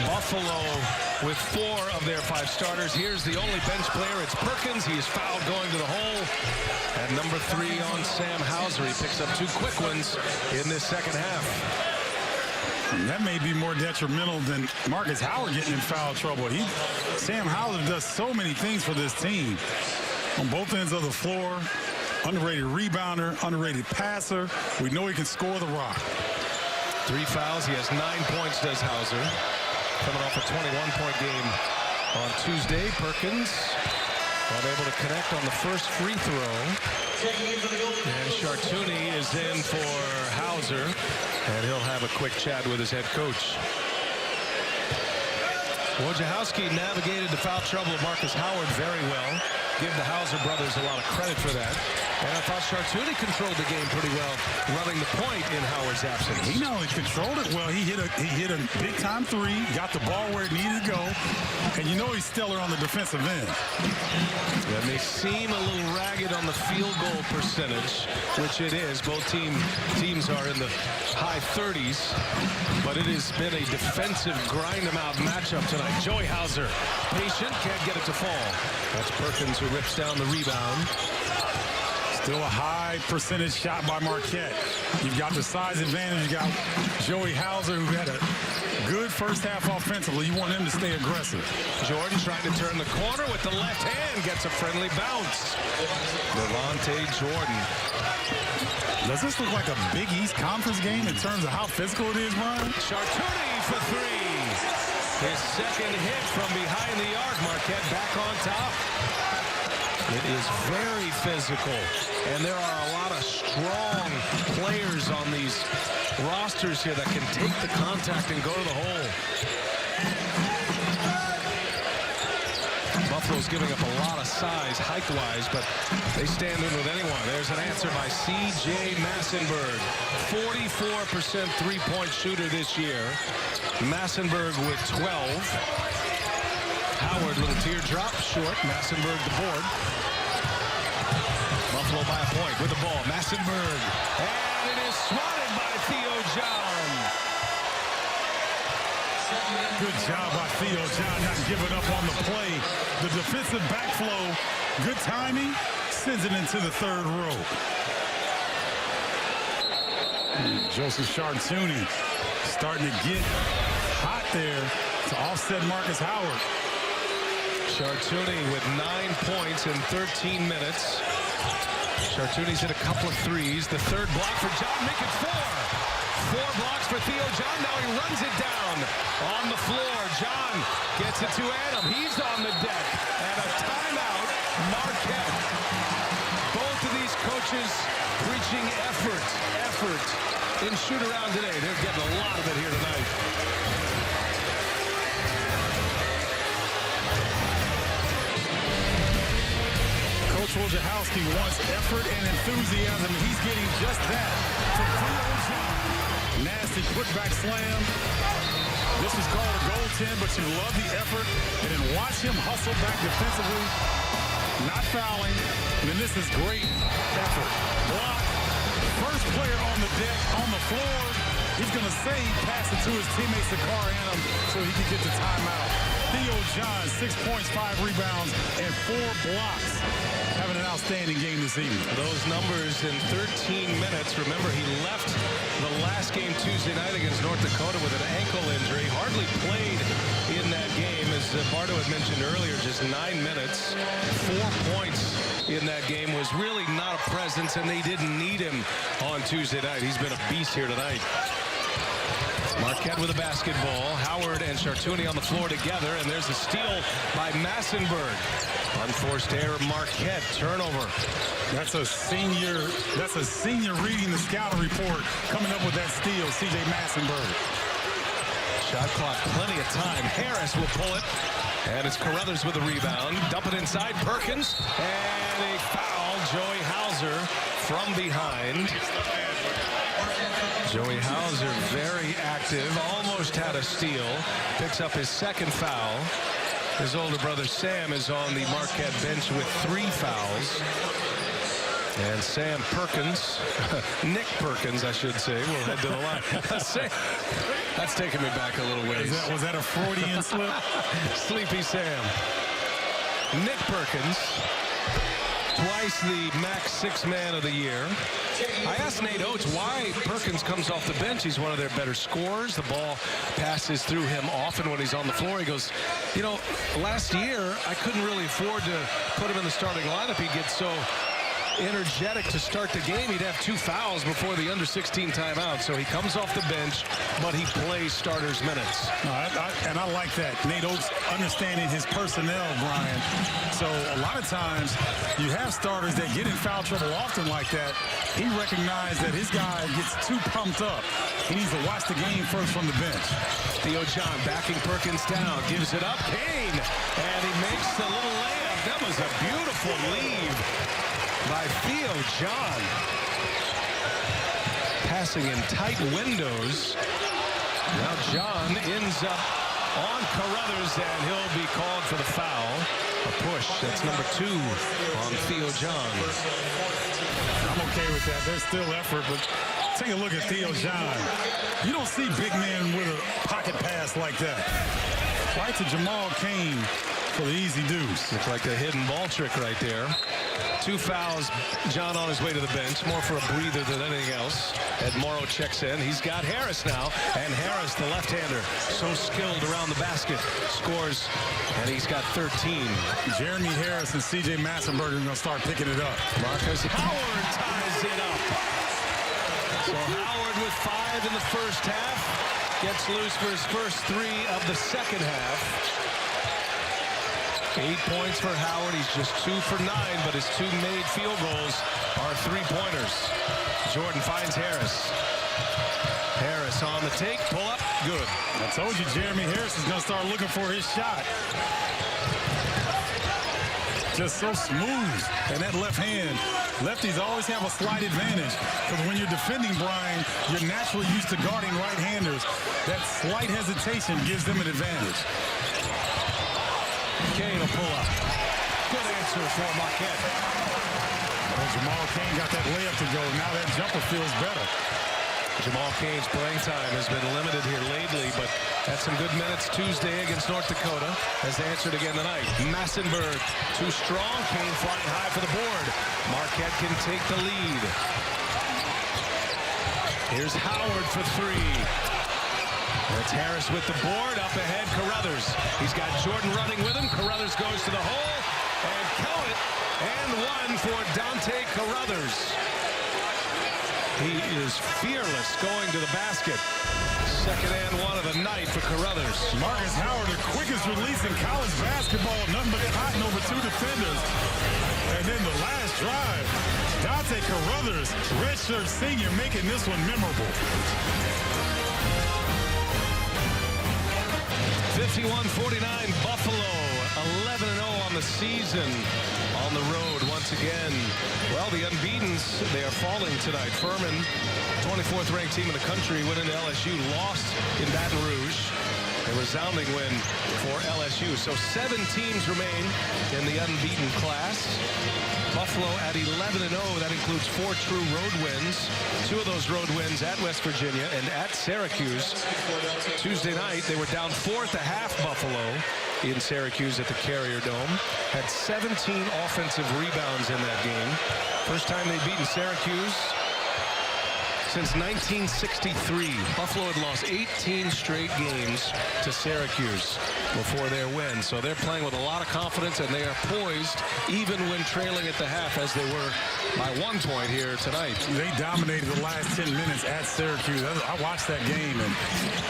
Buffalo with 4 of their 5 starters. Here's the only bench player. It's Perkins. He is fouled going to the hole. And number 3 on Sam Hauser. He picks up 2 quick ones in this second half. And that may be more detrimental than Marcus Howard getting in foul trouble. Sam Hauser does so many things for this team on both ends of the floor. Underrated rebounder, underrated passer. We know he can score the rock. 3 fouls. He has 9 points, does Hauser. Coming off a 21-point game on Tuesday. Perkins unable to connect on the first free throw. And Chartouni is in for Hauser. And he'll have a quick chat with his head coach. Wojciechowski navigated the foul trouble of Marcus Howard very well. Give the Hauser brothers a lot of credit for that. And I thought Chartouni controlled the game pretty well, running the point in Howard's absence. He not only controlled it well, he hit a big-time 3, got the ball where it needed to go, and you know he's stellar on the defensive end. And they seem a little ragged on the field goal percentage, which it is. Both teams are in the high 30s, but it has been a defensive grind-them-out matchup tonight. Joey Hauser, patient, can't get it to fall. That's Perkins who rips down the rebound. Still a high percentage shot by Marquette. You've got the size advantage. You got Joey Hauser, who had a good first half offensively. You want him to stay aggressive. Jordan trying to turn the corner with the left hand. Gets a friendly bounce. Devontae Jordan. Does this look like a Big East Conference game in terms of how physical it is, Brian? Chartouni for 3. His second hit from behind the arc. Marquette back on top. It is very physical, and there are a lot of strong players on these rosters here that can take the contact and go to the hole. Buffalo's giving up a lot of size, height-wise, but they stand in with anyone. There's an answer by C.J. Massenberg. 44% three-point shooter this year. Massenberg with 12. Howard, little teardrop, short. Massenberg the board. Buffalo by a point with the ball. Massenberg. And it is swatted by Theo John. Good job by Theo John, not giving up on the play. The defensive backflow, good timing, sends it into the third row. Joseph Chartouni starting to get hot there to offset Marcus Howard. Chartouni with 9 points in 13 minutes. Chartouni's hit a couple of threes. The third block for John, make it 4. 4 blocks for Theo John. Now he runs it down on the floor. John gets it to Adam. He's on the deck. And a timeout, Marquette. Both of these coaches preaching effort in shoot-around today. They're getting a lot of it here tonight. Coach Wojciechowski wants effort and enthusiasm. He's getting just that from Theo John. Nasty putback slam. This is called a goaltend, but you love the effort. And then watch him hustle back defensively. Not fouling. And then this is great effort. Block. First player on the deck, on the floor. He's going to save, pass it to his teammate, Sakar Adam, so he can get the timeout. Theo John, 6 points, 5 rebounds, and 4 blocks. Having an outstanding game this evening. Those numbers in 13 minutes. Remember, he left the last game Tuesday night against North Dakota with an ankle injury. Hardly played in that game. As Bardo had mentioned earlier, just 9 minutes. 4 points in that game. Was really not a presence, and they didn't need him on Tuesday night. He's been a beast here tonight. Marquette with a basketball. Howard and Chartouni on the floor together, and there's a steal by Massenberg. Unforced error, Marquette. Turnover. That's a senior reading the scouting report, coming up with that steal, C.J. Massenberg. Shot clock, plenty of time. Harris will pull it, and it's Carruthers with the rebound. Dump it inside, Perkins, and a foul. Joey Hauser from behind. Joey Hauser very active, almost had a steal. Picks up his second foul. His older brother Sam is on the Marquette bench with 3 fouls. And Sam Perkins, Nick Perkins, I should say, will head to the line. That's taking me back a little ways. Was that a Freudian slip? Sleepy Sam. Nick Perkins, twice the MAC 6th Man of the Year. I asked Nate Oates why Perkins comes off the bench. He's one of their better scorers. The ball passes through him often when he's on the floor. He goes, you know, last year I couldn't really afford to put him in the starting lineup. He gets so energetic to start the game. He'd have 2 fouls before the under-16 timeout. So he comes off the bench, but he plays starters minutes. No, and I like that. Nate Oates understanding his personnel, Brian. So a lot of times you have starters that get in foul trouble often like that. He recognized that his guy gets too pumped up. He needs to watch the game first from the bench. Theo John backing Perkins down, gives it up. Kane, and he makes the little layup. That was a beautiful lead by Theo John. Passing in tight windows. Now John ends up on Carruthers, and he'll be called for the foul. A push. That's number 2 on Theo John. I'm okay with that. There's still effort, but take a look at Theo John. You don't see big men with a pocket pass like that. Right to Jamal Kane for the easy deuce. Looks like a hidden ball trick right there. 2 fouls. John on his way to the bench, more for a breather than anything else. Ed Morrow checks in. He's got Harris now, and Harris, the left-hander, so skilled around the basket, scores, and he's got 13. Jeremy Harris and C.J. Massenberg are going to start picking it up. Marcus Howard ties it up. So Howard with 5 in the first half, gets loose for his first 3 of the second half. 8 points for Howard. He's just 2 for 9, but his 2 made field goals are 3-pointers. Jordan finds Harris. Harris on the take, pull up, good. I told you Jeremy Harris is going to start looking for his shot. Just so smooth. And that left hand. Lefties always have a slight advantage, because when you're defending, Brian, you're naturally used to guarding right-handers. That slight hesitation gives them an advantage. Kane will pull up. Good answer for Marquette. Well, Jamal Kane got that layup to go. Now that jumper feels better. Jamal Kane's playing time has been limited here lately, but had some good minutes Tuesday against North Dakota. Has answered again tonight. Massenberg, too strong. Kane flying high for the board. Marquette can take the lead. Here's Howard for 3. That's Harris with the board. Up ahead, Carruthers. He's got Jordan running with him. Carruthers goes to the hole. And count it. And 1 for Dante Carruthers. He is fearless going to the basket. Second and 1 of the night for Carruthers. Marcus Howard, the quickest release in college basketball. Nothing but cotton over 2 defenders. And then the last drive, Dante Carruthers, redshirt senior, making this one memorable. 51-49 Buffalo, 11-0 on the season. On the road once again. Well, the unbeatens, they are falling tonight. Furman, 24th ranked team in the country, went into LSU, lost in Baton Rouge. A resounding win for LSU. So 7 teams remain in the unbeaten class. Buffalo at 11-0. That includes 4 true road wins. 2 of those road wins at West Virginia and at Syracuse. Tuesday night, they were down 4 at the half, Buffalo. in Syracuse at the Carrier Dome. Had 17 offensive rebounds in that game. First time they'd beaten Syracuse since 1963. Buffalo had lost 18 straight games to Syracuse before their win. So they're playing with a lot of confidence, and they are poised even when trailing at the half, as they were by 1 point here tonight. They dominated the last 10 minutes at Syracuse. I watched that game, and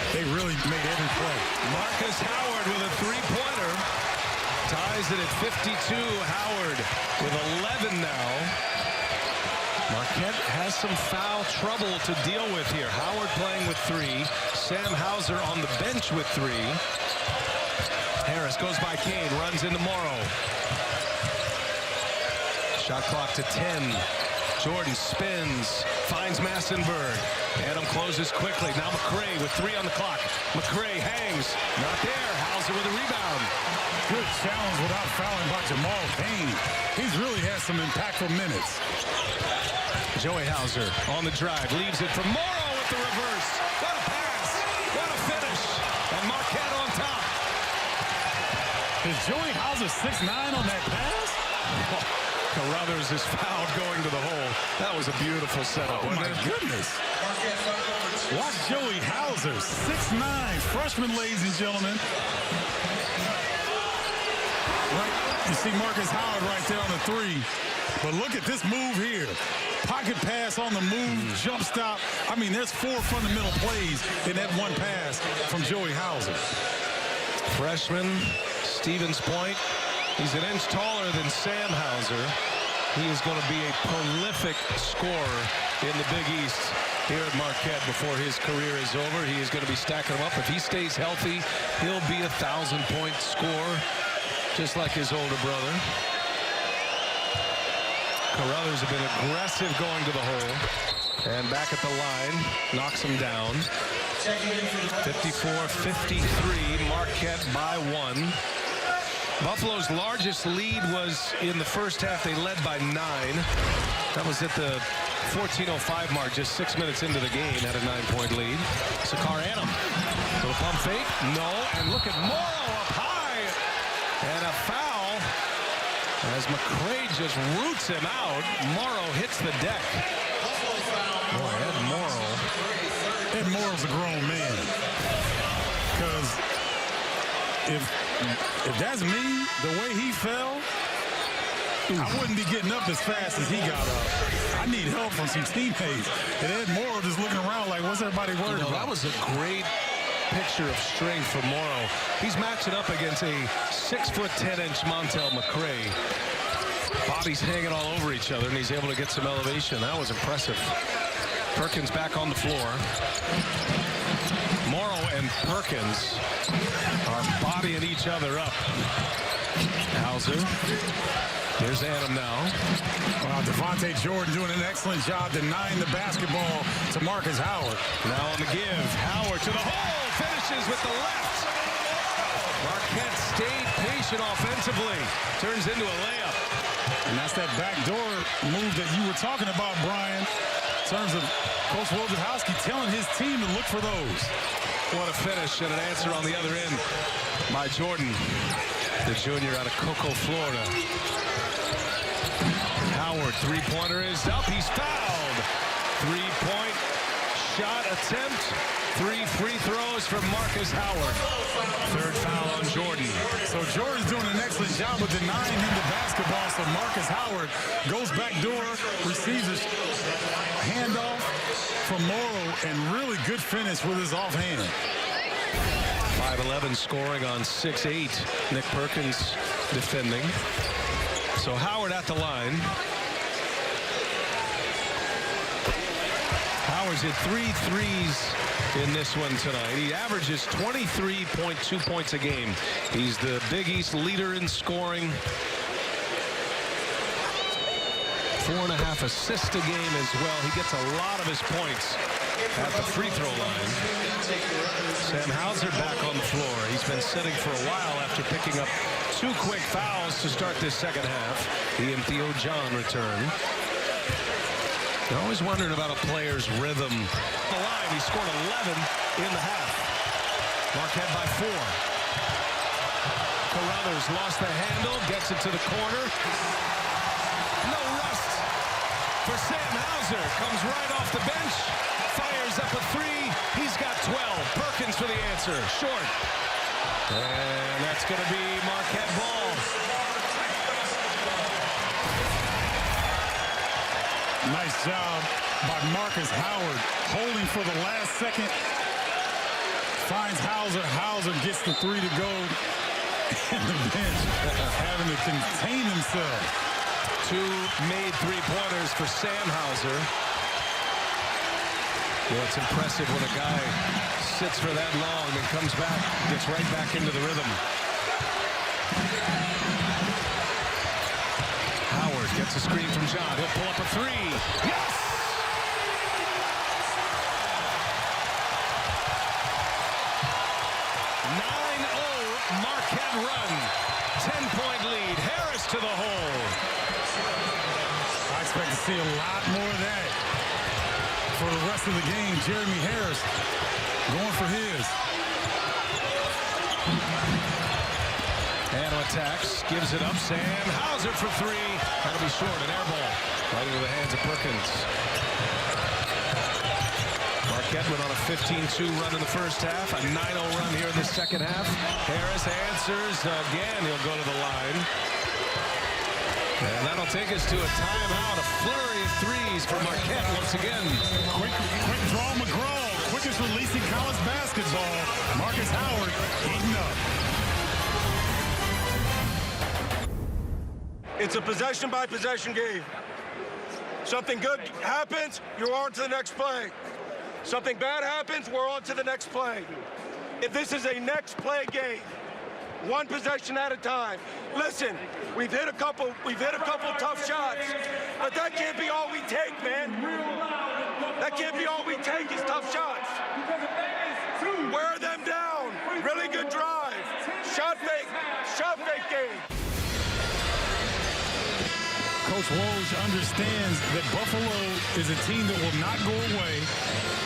they really made every play. Marcus Howard with a three-pointer. Ties it at 52. Howard with 11 now. Marquette has some foul trouble to deal with here. Howard playing with 3. Sam Hauser on the bench with 3. Harris goes by Kane, runs into Morrow. Shot clock to 10. Jordan spins, finds Massenberg. Adam closes quickly. Now McCray with 3 on the clock. McCray hangs, not there. Hauser with a rebound. Good challenge without fouling by Jamal Kane. He's really had some impactful minutes. Joey Hauser on the drive, leaves it for Morrow with the reverse. What a pass, what a finish, and Marquette on top. Is Joey Hauser 6'9" on that pass? Carruthers is fouled going to the hole. That was a beautiful setup. Oh my goodness. Watch Joey Hauser, 6'9", freshman, ladies and gentlemen. Right, you see Marcus Howard right there on the 3. But look at this move here. Pocket pass on the move, jump stop. I mean, there's 4 fundamental plays in that one pass from Joey Hauser. Freshman, Stevens Point. He's an inch taller than Sam Hauser. He is going to be a prolific scorer in the Big East here at Marquette before his career is over. He is going to be stacking them up. If he stays healthy, he'll be a 1,000-point scorer, just like his older brother. Carruthers have been aggressive going to the hole. And back at the line, knocks him down. 54-53, Marquette by 1. Buffalo's largest lead was in the first half. They led by 9. That was at the 14:05 mark, just 6 minutes into the game, had a 9-point lead. Sakar Annam. So the pump fake, no, and look at Morrow up high. And a foul as McCray just roots him out. Morrow hits the deck. Boy, Ed Morrow's a grown man. Because if that's me, the way he fell, I wouldn't be getting up as fast as he got up. I need help from some teammates. And Ed Morrow just looking around like, what's everybody worried about? That was a great picture of strength for Morrow. He's matching up against a 6'10" Montel McCray. Bodies hanging all over each other, and he's able to get some elevation. That was impressive. Perkins back on the floor. Morrow and Perkins are bodying each other up. Hauser. Here's Adam now. Wow, Devontae Jordan doing an excellent job denying the basketball to Marcus Howard. Now on the give. Howard to the hole. Finishes with the left. Marquette stayed patient offensively. Turns into a layup. And that's that backdoor move that you were talking about, Brian, in terms of Coach Wojciechowski telling his team to look for those. What a finish and an answer on the other end by Jordan, the junior out of Cocoa, Florida. Howard, three-pointer is up. He's fouled. Three-point shot attempt. 3 free throws from Marcus Howard. Third foul on Jordan. So Jordan's doing an excellent job of denying him the basketball. So Marcus Howard goes back door, receives a handoff from Morrow, and really good finish with his offhand. 5'11" scoring on 6'8". Nick Perkins defending. So Howard at the line. Howard's hit 3 threes in this one tonight. He averages 23.2 points a game. He's the Big East leader in scoring. 4.5 assists a game as well. He gets a lot of his points at the free throw line. Sam Hauser back on the floor. He's been sitting for a while after picking up 2 quick fouls to start this second half. He and Theo John return. I always wondered about a player's rhythm. The line, he scored 11 in the half. Marquette by 4. Carruthers lost the handle, gets it to the corner. No rust for Sam Hauser. Comes right off the bench, fires up a three. He's got 12. Perkins for the answer, short. And that's going to be Marquette ball. Nice job by Marcus Howard, holding for the last second. Finds Hauser. Hauser gets the three to go. And the bench having to contain himself. 2 made three-pointers for Sam Hauser. Well, it's impressive when a guy sits for that long and comes back, gets right back into the rhythm. Howard gets a screen from John. He'll pull up a three. Yes! Marquette run. 10-point lead. Harris to the hole. I expect to see a lot more of that for the rest of the game. Jeremy Harris going for his. And attacks. Gives it up. Sam Hauser for three. That'll be short. An air ball. Right into the hands of Perkins. Marquette went on a 15-2 run in the first half, a 9-0 run here in the second half. Harris answers again. He'll go to the line. And that'll take us to a timeout. A flurry of threes for Marquette once again. Quick draw McGraw. Quickest release in college basketball. Marcus Howard eating up. It's a possession-by-possession game. Something good happens, you're on to the next play. Something bad happens, we're on to the next play. If this is a next play game, one possession at a time. Listen, we've hit a couple tough shots, but that can't be all we take, man. That can't be all we take is tough shots. Wear them down. Really good drive. Shot fake game. Coach Woj understands that Buffalo is a team that will not go away.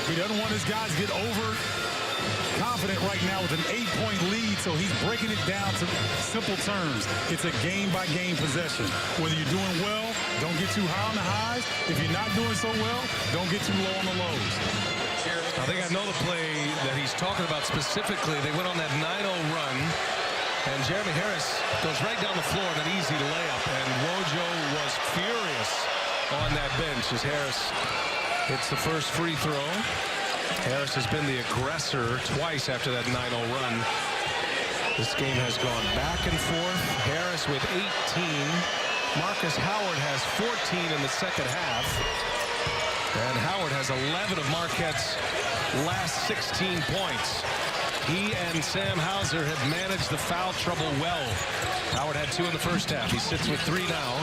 He doesn't want his guys to get overconfident right now with an 8-point lead, so he's breaking it down to simple terms. It's a game-by-game possession. Whether you're doing well, don't get too high on the highs. If you're not doing so well, don't get too low on the lows. I think I know the play that he's talking about specifically. They went on that 9-0 run. And Jeremy Harris goes right down the floor in an easy layup. And Wojo was furious on that bench as Harris hits the first free throw. Harris has been the aggressor twice after that 9-0 run. This game has gone back and forth. Harris with 18. Marcus Howard has 14 in the second half. And Howard has 11 of Marquette's last 16 points. He and Sam Hauser have managed the foul trouble well. Howard had 2 in the first half. He sits with 3 now,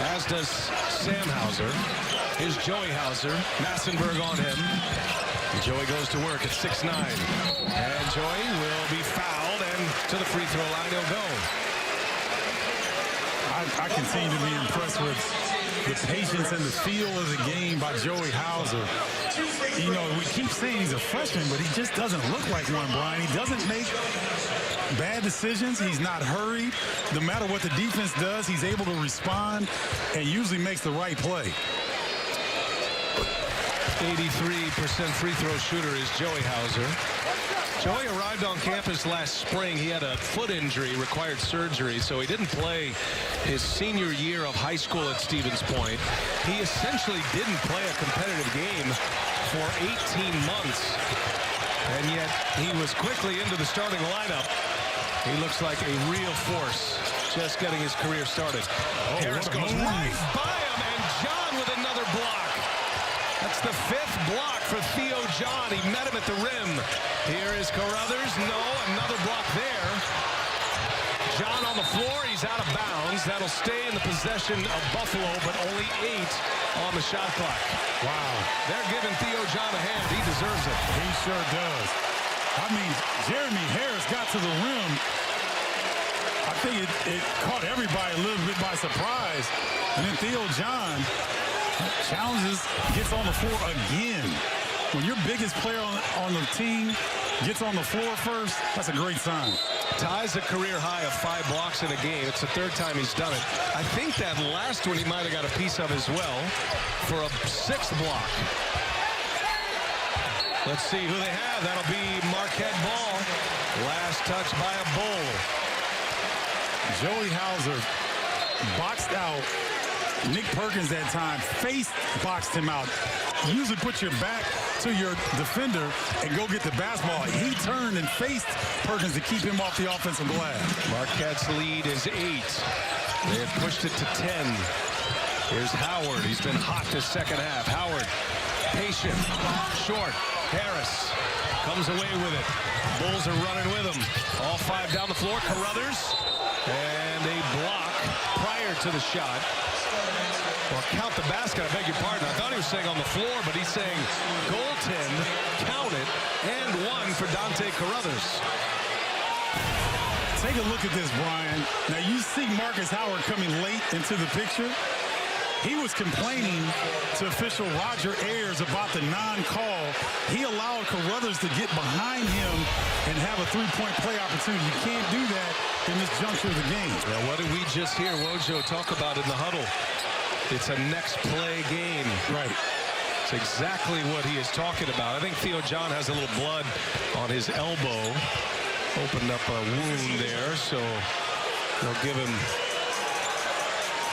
as does Sam Hauser. Here's Joey Hauser. Massenberg on him. And Joey goes to work at 6'9". And Joey will be fouled, and to the free throw line he'll go. I continue to be impressed with the patience and the feel of the game by Joey Hauser. You know, we keep saying he's a freshman, but he just doesn't look like one, Brian. He doesn't make bad decisions. He's not hurried. No matter what the defense does, he's able to respond and usually makes the right play. 83% free throw shooter is Joey Hauser. Joey arrived on campus last spring. He had a foot injury, required surgery, so he didn't play his senior year of high school at Stevens Point. He essentially didn't play a competitive game for 18 months, and yet he was quickly into the starting lineup. He looks like a real force, just getting his career started. Harris goes right by him, and John with another block. That's the 5th block for Theo John. He met him at the rim. Here is Carruthers. No, another block there. John on the floor. He's out of bounds. That'll stay in the possession of Buffalo, but only 8 on the shot clock. Wow. They're giving Theo John a hand. He deserves it. He sure does. I mean, Jeremy Harris got to the rim. I think it caught everybody a little bit by surprise. And then Theo John challenges, gets on the floor again. When your biggest player on the team gets on the floor first, that's a great sign. Ties a career high of 5 blocks in a game. It's the 3rd time he's done it. I think that last one he might have got a piece of as well for a 6th block. Let's see who they have. That'll be Marquette ball. Last touch by a Bull. Joey Hauser boxed out Nick Perkins that time, boxed him out. Usually put your back to your defender and go get the basketball. He turned and faced Perkins to keep him off the offensive glass. Marquette's lead is 8. They have pushed it to 10. Here's Howard. He's been hot this second half. Howard, patient, short. Harris comes away with it. Bulls are running with him. All 5 down the floor. Carruthers. And a block prior to the shot. Well, count the basket, I beg your pardon. I thought he was saying on the floor, but he's saying goaltend, count it, and 1 for Dante Carruthers. Take a look at this, Brian. Now, you see Marcus Howard coming late into the picture. He was complaining to official Roger Ayers about the non-call. He allowed Carruthers to get behind him and have a 3-point play opportunity. You can't do that in this juncture of the game. Now, what did we just hear Wojo talk about in the huddle? It's a next play game. Right. It's exactly what he is talking about. I think Theo John has a little blood on his elbow. Opened up a wound there, so they'll give him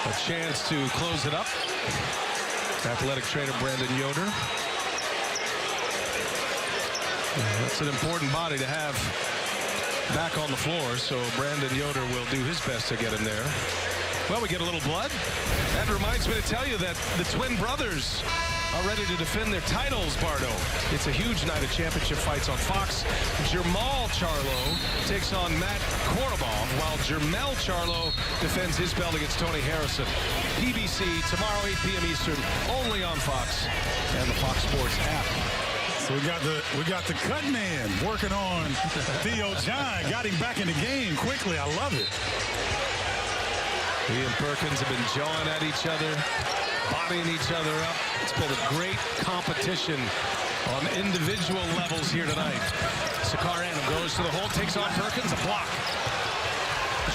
a chance to close it up. Athletic trainer Brandon Yoder. That's an important body to have back on the floor, so Brandon Yoder will do his best to get him there. Well, we get a little blood. That reminds me to tell you that the twin brothers are ready to defend their titles, Bardo. It's a huge night of championship fights on Fox. Jermall Charlo takes on Matt Korobov, while Jermell Charlo defends his belt against Tony Harrison. PBC tomorrow, 8 p.m. Eastern, only on Fox and the Fox Sports app. So we got the cut man working on Theo John. Got him back in the game quickly. I love it. He and Perkins have been jawing at each other, bodying each other up. It's been a great competition on individual levels here tonight. Sakaranam goes to the hole, takes on Perkins, a block.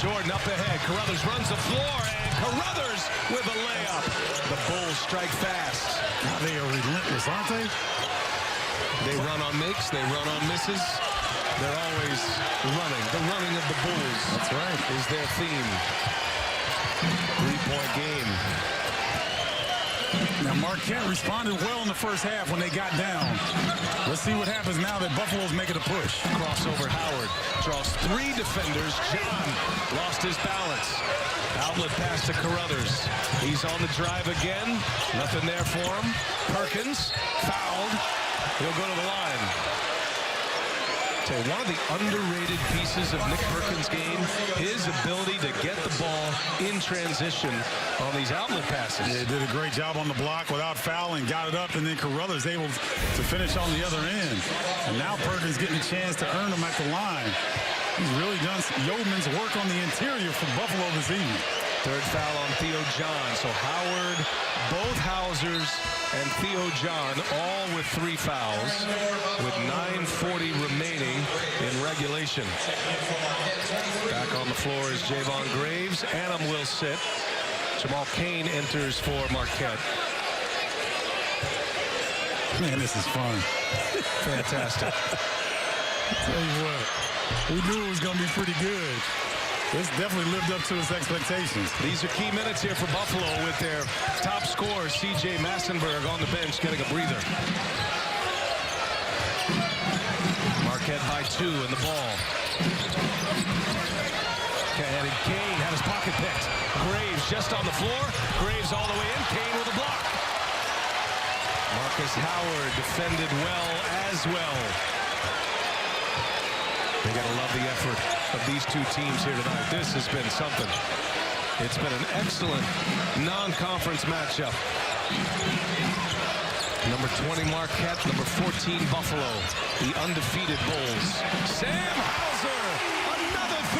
Jordan up ahead. Carruthers runs the floor, and Carruthers with a layup. The Bulls strike fast. They are relentless, aren't they? They run on makes, they run on misses. They're always running. The running of the Bulls. That's right. Is their theme. 3-point game. Now, Marquette responded well in the first half when they got down. Let's see what happens now that Buffalo's making a push. Crossover Howard draws 3 defenders. John lost his balance. Outlet pass to Carruthers. He's on the drive again. Nothing there for him. Perkins fouled. He'll go to the line. One of the underrated pieces of Nick Perkins' game, his ability to get the ball in transition on these outlet passes. Yeah, he did a great job on the block without fouling, got it up, and then Carruthers able to finish on the other end. And now Perkins getting a chance to earn them at the line. He's really done yeoman's work on the interior for Buffalo this evening. 3rd foul on Theo John. So Howard, both Hausers, and Theo John all with 3 fouls with 9:40 remaining in regulation. Back on the floor is Javon Graves. Annam will sit. Jamal Cain enters for Marquette. Man, this is fun. Fantastic. Tell you what, we knew it was going to be pretty good. This definitely lived up to its expectations. These are key minutes here for Buffalo with their top scorer, C.J. Massenberg, on the bench getting a breather. Marquette by 2 in the ball. And Cain had his pocket picked. Graves just on the floor. Graves all the way in. Cain with a block. Marcus Howard defended well as well. They gotta love the effort of these 2 teams here tonight. This has been something. It's been an excellent non-conference matchup. Number 20 Marquette, number 14 Buffalo, the undefeated Bulls. Sam Hauser, another 3.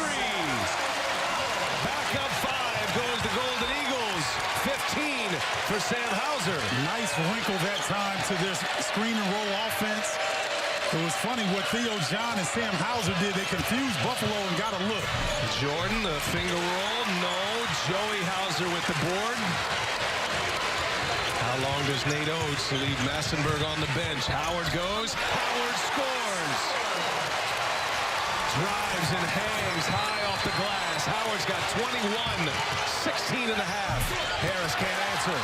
Back up 5 goes the Golden Eagles. 15 for Sam Hauser. Nice wrinkle that time to their screen and roll offense. It was funny what Theo John and Sam Hauser did. They confused Buffalo and got a look. Jordan, the finger roll. No. Joey Hauser with the board. How long does Nate Oates leave Massenburg on the bench? Howard goes. Howard scores. Drives and hangs high off the glass. Howard's got 21, 16 and a half. Harris can't answer.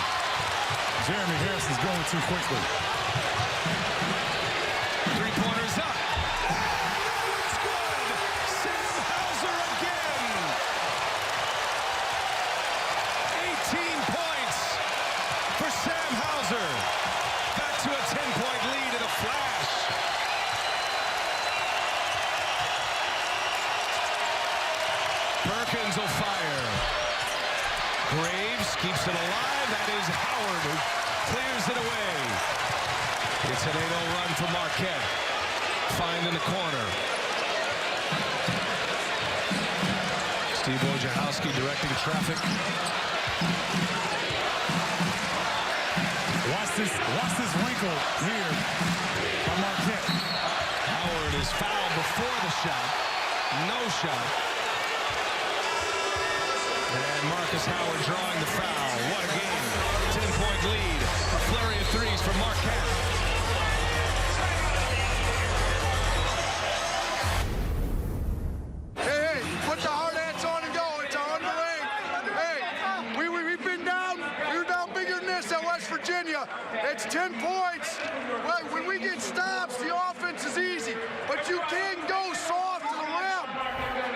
Jeremy Harris is going too quickly. Three-pointers up. It's good. Sam Hauser again. 18 points for Sam Hauser. Back to a 10-point lead in a flash. Perkins will fire. Graves keeps it alive. That is Howard who clears it away. It's an 8-0 run for Marquette. Find in the corner. Steve Wojciechowski directing traffic. Watch this wrinkle here by Marquette. Howard is fouled before the shot. No shot. And Marcus Howard drawing the foul. What a game. 10-point lead. A flurry of threes for Marquette. Hey, put the hard hats on and go. It's on the way. Hey, we've been down. We were down bigger than this at West Virginia. It's 10 points. Well, when we get stops, the offense is easy. But you can't go soft to the rim.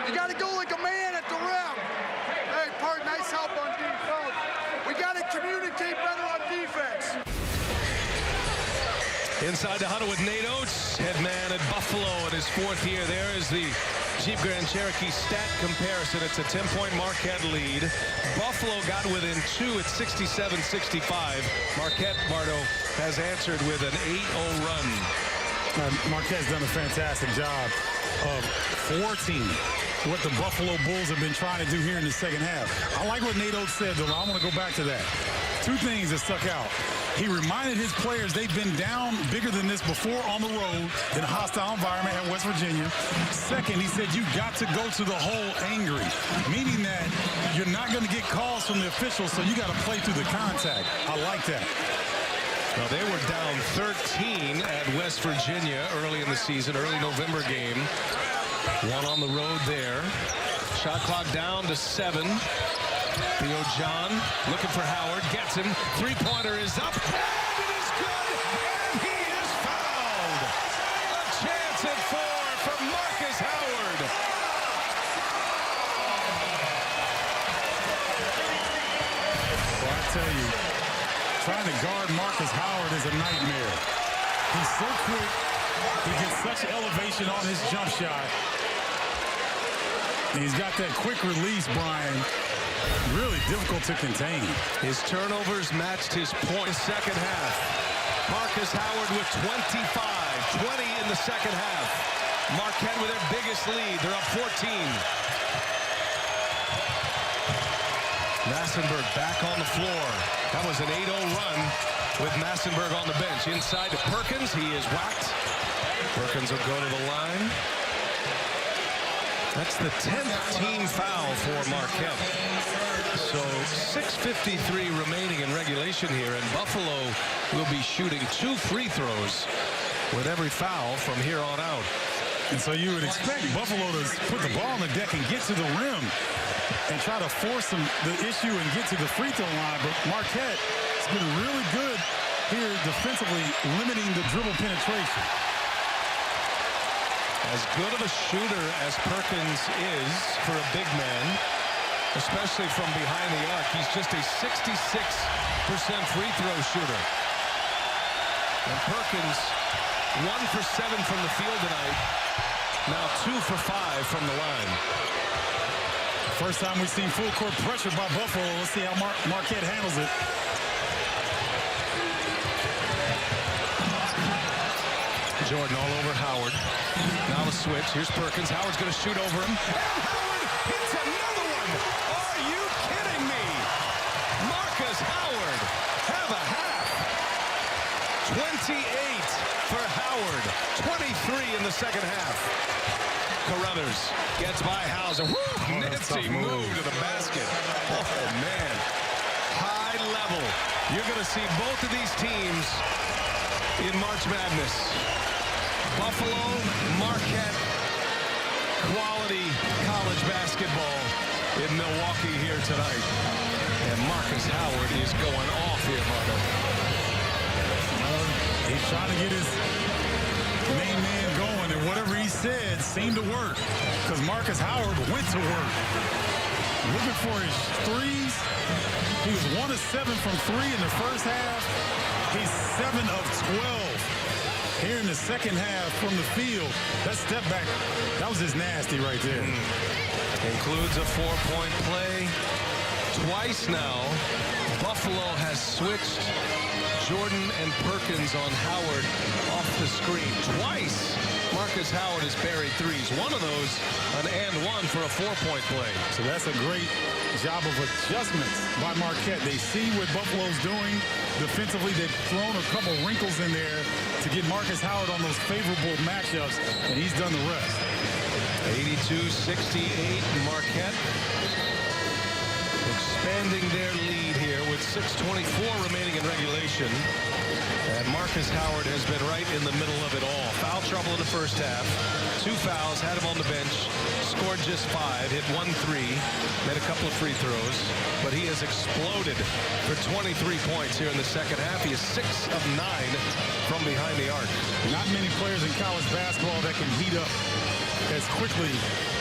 You got to go like a man at the rim. Hey, Park, nice help on defense. We got to communicate better on defense. Inside the huddle with Nate Oates, head man at Buffalo in his fourth year. There is the Jeep Grand Cherokee stat comparison. It's a 10-point Marquette lead. Buffalo got within 2 at 67-65. Marquette, Bardo, has answered with an 8-0 run. Marquette's done a fantastic job of thwarting what the Buffalo Bulls have been trying to do here in the second half. I like what Nate Oates said, though. I want to go back to that. Two things that stuck out. He reminded his players they've been down bigger than this before on the road in a hostile environment at West Virginia. Second, he said you got to go to the hole angry, meaning that you're not going to get calls from the officials, so you got to play through the contact. I like that. Well, they were down 13 at West Virginia early in the season, early November game. One on the road there. Shot clock down to 7. Theo John looking for Howard, gets him. Three-pointer is up, and it is good, and he is fouled. A chance at 4 for Marcus Howard. Well, I tell you, trying to guard Marcus Howard is a nightmare. He's so quick. He gets such elevation on his jump shot. And he's got that quick release, Brian. Really difficult to contain. His turnovers matched his points second half. Marcus Howard with 25, 20 in the second half. Marquette with their biggest lead. They're up 14. Massenburg back on the floor. That was an 8-0 run with Massenburg on the bench. Inside to Perkins. He is whacked. Perkins will go to the line. That's the 10th team foul for Marquette. So 6:53 remaining in regulation here, and Buffalo will be shooting 2 free throws with every foul from here on out. And so you would expect Buffalo to put the ball on the deck and get to the rim and try to force the issue and get to the free throw line. But Marquette has been really good here defensively, limiting the dribble penetration. As good of a shooter as Perkins is for a big man, especially from behind the arc, he's just a 66% free throw shooter. And Perkins 1 for 7 from the field tonight. Now 2 for 5 from the line. First time we've seen full court pressure by Buffalo. Let's see how Marquette handles it. Jordan all over Howard. Now the switch. Here's Perkins. Howard's going to shoot over him. And Howard hits another one. Are you kidding me? Marcus Howard have a half. 28 for Howard. 23 the second half. Carruthers gets by Hauser. Woo! Nancy move to the basket. Oh, man. High level. You're going to see both of these teams in March Madness. Buffalo, Marquette, quality college basketball in Milwaukee here tonight. And Marcus Howard is going off here, Marco. He's trying to get his main man going, and whatever he said seemed to work because Marcus Howard went to work. Looking for his threes. He was 1 of 7 from 3 in the first half. He's 7 of 12 here in the second half from the field. That step back, that was just nasty right there. Includes a 4-point play. Twice now, Buffalo has switched Jordan and Perkins on Howard off the screen. Twice, Marcus Howard has buried threes. One of those, an and one for a 4-point play. So that's a great job of adjustments by Marquette. They see what Buffalo's doing defensively. They've thrown a couple wrinkles in there to get Marcus Howard on those favorable matchups, and he's done the rest. 82-68, Marquette expanding their lead here with 6:24 remaining in regulation. And Marcus Howard has been right in the middle of it all. Foul trouble in the first half. 2 fouls, had him on the bench. Scored just 5, hit 1 3, made a couple of free throws. But he has exploded for 23 points here in the second half. He is 6 of 9 from behind the arc. Not many players in college basketball that can heat up as quickly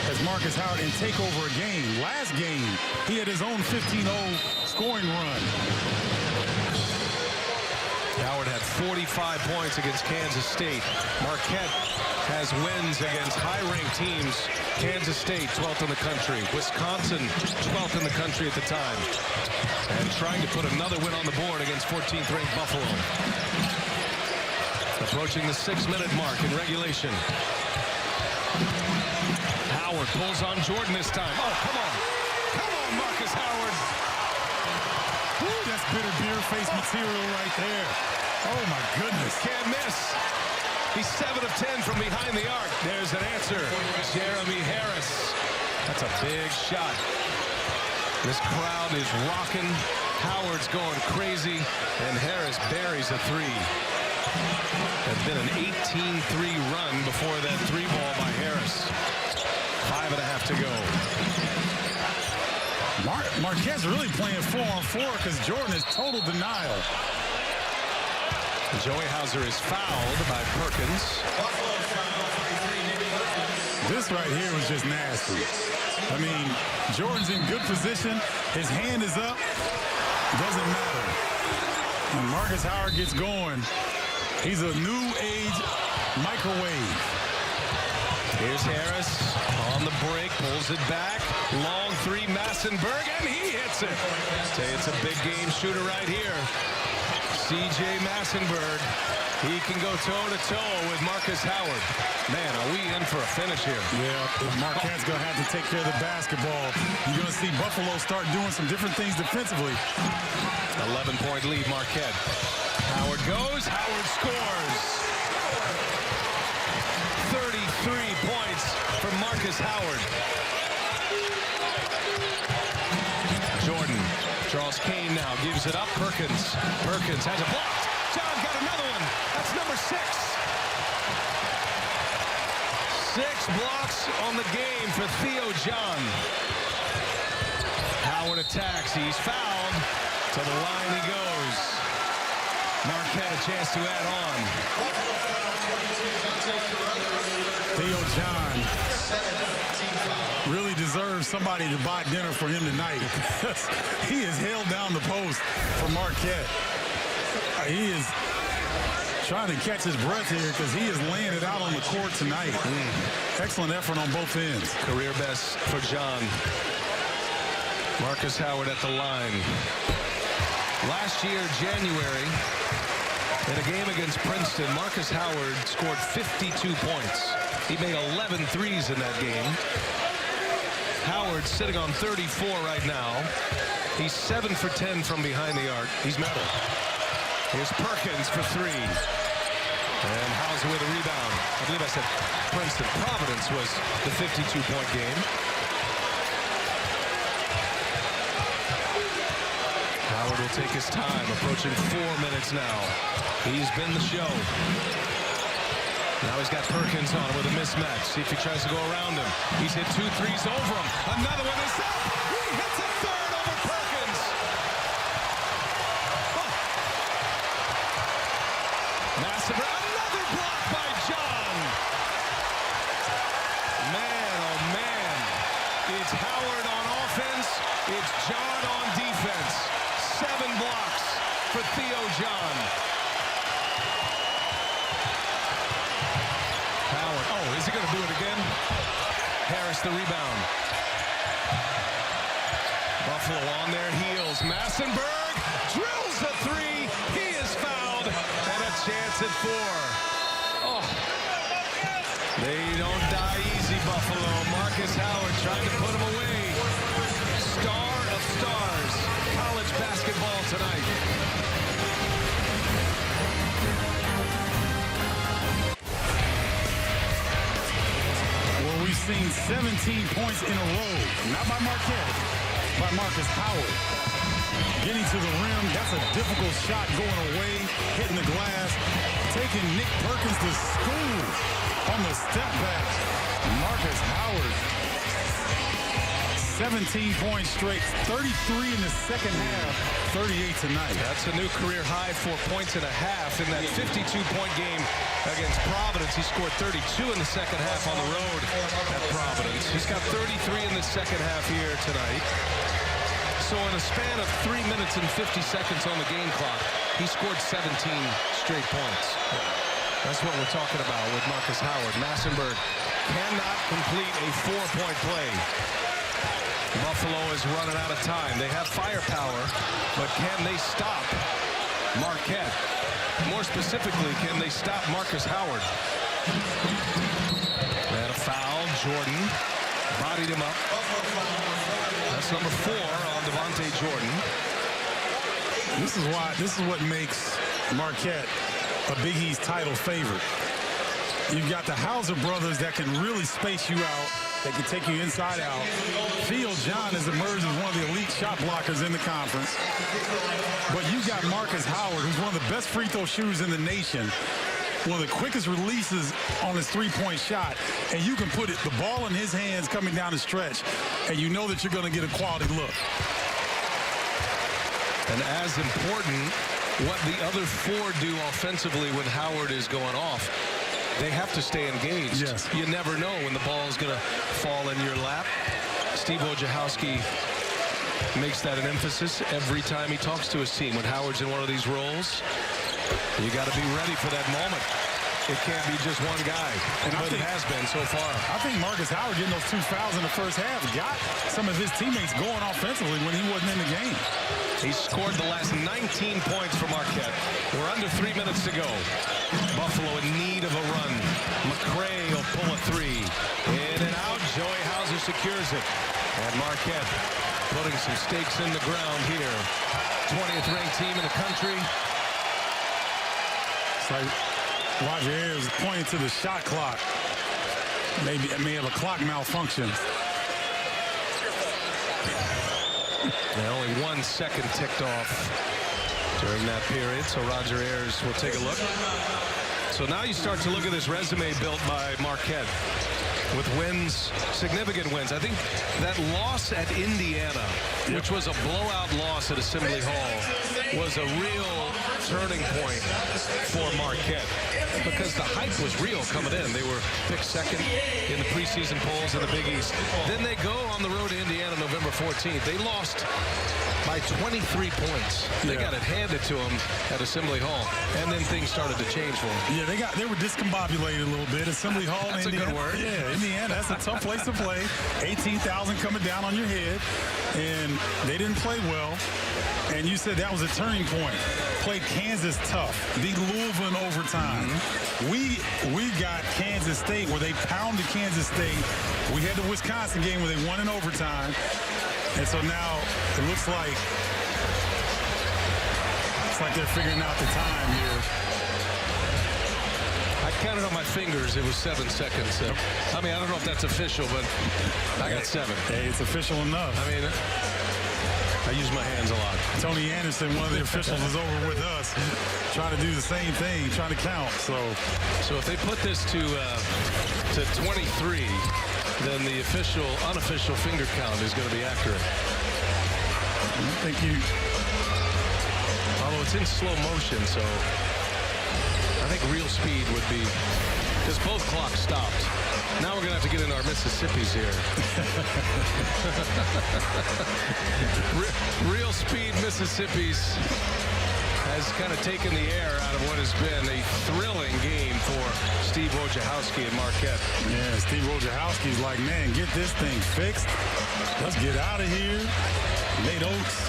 as Marcus Howard and take over a game. Last game, he had his own 15-0 scoring run. Howard had 45 points against Kansas State. Marquette has wins against high-ranked teams. Kansas State, 12th in the country. Wisconsin, 12th in the country at the time. And trying to put another win on the board against 14th-ranked Buffalo. Approaching the 6-minute mark in regulation. Howard pulls on Jordan this time. Oh, come on. Come on, Marcus Howard. Woo, that's bitter beer face material right there. Oh, my goodness. Can't miss. He's 7 of 10 from behind the arc. There's an answer. Jeremy Harris. That's a big shot. This crowd is rocking. Howard's going crazy, and Harris buries a 3. Had been an 18-3 run before that 3-ball by Harris. 5.5 to go. Marquette's really playing 4-on-4 because Jordan is total denial. Joey Hauser is fouled by Perkins. This right here was just nasty. I mean, Jordan's in good position. His hand is up. Doesn't matter. When Marcus Howard gets going, he's a new age microwave. Here's Harris on the break, pulls it back. Long 3, Massenberg, and he hits it. Say it's a big game shooter right here. C.J. Massenberg, he can go toe-to-toe with Marcus Howard. Man, are we in for a finish here? Yeah, Marquette's going to have to take care of the basketball. You're going to see Buffalo start doing some different things defensively. 11-point lead, Marquette. Howard goes, Howard scores. 33 points for Marcus Howard. Jordan draws Kane now, gives it up. Perkins has it blocked. John got another one. That's number 6. 6 blocks on the game for Theo John. Howard attacks. He's fouled. To the line he goes. Marquette a chance to add on. Theo John really deserves somebody to buy dinner for him tonight. He has held down the post for Marquette. He is trying to catch his breath here because he is laying it out on the court tonight. Excellent effort on both ends. Career best for John. Marcus Howard at the line. Last year, January, in a game against Princeton, Marcus Howard scored 52 points. He made 11 threes in that game. Howard sitting on 34 right now. He's 7 for 10 from behind the arc. He's metal. Here's Perkins for 3. And Hauser with a rebound. I believe I said Princeton. Providence was the 52-point game. Howard will take his time, approaching 4 minutes now. He's been the show. Now he's got Perkins on with a mismatch. See if he tries to go around him. He's hit 2 threes over him. Another one is up. He hits a third over Perkins. Oh. Massive. Another block by John. Man, oh man. It's Howard on offense. It's John on defense. 7 blocks for Theo John. Howard. Oh, is he going to do it again? Harris the rebound. Buffalo on their heels. Massenberg drills a 3. He is fouled. And a chance at 4. Oh. They don't die easy, Buffalo. Marcus Howard trying to put him away. Star of stars. College basketball tonight. Well, we've seen 17 points in a row, not by Marquette, by Marcus Howard. Getting to the rim, that's a difficult shot going away, hitting the glass, taking Nick Perkins to school on the step back. Marcus Howard, 17 points straight, 33 in the second half, 38 tonight. That's a new career high, 4 points and a half in that 52-point game against Providence. He scored 32 in the second half on the road at Providence. He's got 33 in the second half here tonight. So in a span of 3 minutes and 50 seconds on the game clock, he scored 17 straight points. That's what we're talking about with Marcus Howard. Massenberg cannot complete a 4-point play. Buffalo is running out of time. They have firepower, but can they stop Marquette? More specifically, can they stop Marcus Howard? And a foul. Jordan bodied him up. That's number 4 on Devontae Jordan. This is what makes Marquette a Big East title favorite. You've got the Hauser brothers that can really space you out. They can take you inside out. Theo John has emerged as one of the elite shot blockers in the conference. But you got Marcus Howard, who's one of the best free throw shooters in the nation. One of the quickest releases on his three-point shot. And you can put the ball in his hands coming down the stretch, and you know that you're going to get a quality look. And as important, what the other 4 do offensively when Howard is going off. They have to stay engaged. Yes. You never know when the ball is going to fall in your lap. Steve Wojciechowski makes that an emphasis every time he talks to his team. When Howard's in one of these roles, you got to be ready for that moment. It can't be just one guy, but it has been so far. I think Marcus Howard getting those 2 fouls in the first half got some of his teammates going offensively when he wasn't in the game. He scored the last 19 points for Marquette. We're under 3 minutes to go. Buffalo in need of a run. McCray will pull a 3. In and out. Joey Hauser secures it. And Marquette putting some stakes in the ground here. 20th ranked team in the country. It's like Roger Ayers pointing to the shot clock. Maybe it may have a clock malfunction. And only 1 second ticked off during that period, so Roger Ayers will take a look. So now you start to look at this resume built by Marquette with wins, significant wins. I think that loss at Indiana, which was a blowout loss at Assembly Hall, was a real turning point for Marquette because the hype was real coming in. They were picked second in the preseason polls in the Big East. Then they go on the road to Indiana November 14th. They lost by 23 points. They got it handed to them at Assembly Hall, and then things started to change for them. Yeah, they were discombobulated a little bit. Assembly Hall, that's Indiana. A good word. Yeah, Indiana, that's a tough place to play. 18,000 coming down on your head, and they didn't play well. And you said that was a turning point. Played Kansas tough. Beat Louisville in overtime. We got Kansas State where they pounded Kansas State. We had the Wisconsin game where they won in overtime. And so now it looks like they're figuring out the time here. counted on my fingers. It was 7 seconds. I mean, I don't know if that's official, but I got 7. Hey, it's official enough. I mean, I use my hands a lot. Tony Anderson, one of the officials, is over with us, trying to do the same thing, trying to count. So if they put this to 23, then the unofficial finger count is going to be accurate. I think although it's in slow motion, so I think real speed would be, because both clocks stopped. Now we're going to have to get in our Mississippis here. Real speed Mississippis has kind of taken the air out of what has been a thrilling game for Steve Wojciechowski at Marquette. Yeah, Steve Wojciechowski's like, man, get this thing fixed. Let's get out of here. Nate Oates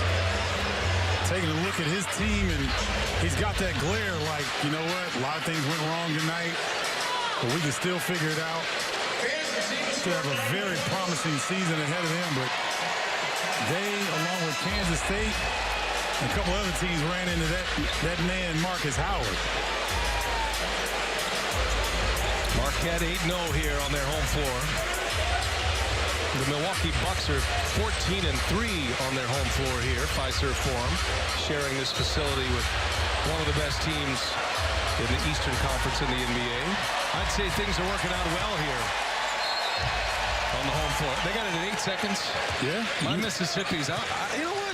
taking a look at his team, and he's got that glare like, you know what, a lot of things went wrong tonight, but we can still figure it out. Still have a very promising season ahead of him, but they, along with Kansas State and a couple other teams, ran into that man, Marcus Howard. Marquette 8-0 here on their home floor. The Milwaukee Bucks are 14-3 on their home floor here, Fiserv Forum, sharing this facility with one of the best teams in the Eastern Conference in the NBA. I'd say things are working out well here on the home floor. They got it in 8 seconds. Yeah. My Mississippi's, you know what?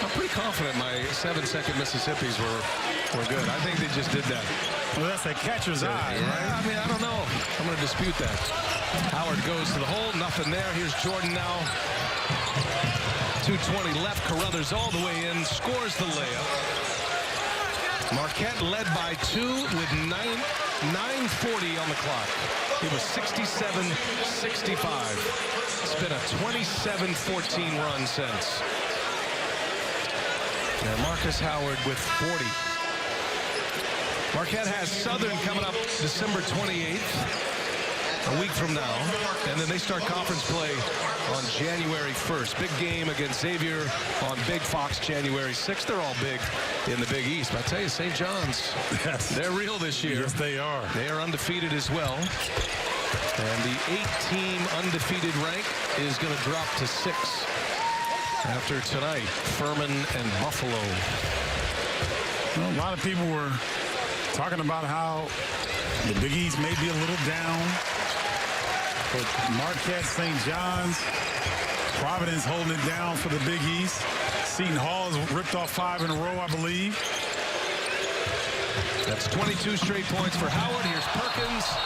I'm pretty confident my 7-second Mississippi's were good. I think they just did that. Well, that's that catcher's eye, right? I mean, I don't know. I'm going to dispute that. Howard goes to the hole. Nothing there. Here's Jordan now. 2:20 left. Carruthers all the way in. Scores the layup. Marquette led by 2 with 9:40 on the clock. It was 67-65. It's been a 27-14 run since. And Marcus Howard with 40. Marquette has Southern coming up December 28th, a week from now, and then they start conference play on January 1st. Big game against Xavier on Big Fox January 6th. They're all big in the Big East. But I tell you, St. John's, they're real this year. Yes, they are. They are undefeated as well. And the 8-team undefeated rank is going to drop to 6 after tonight. Furman and Buffalo. Well, a lot of people were talking about how the Big East may be a little down. But Marquette, St. John's, Providence holding it down for the Big East. Seton Hall has ripped off 5 in a row, I believe. That's 22 straight points for Howard. Here's Perkins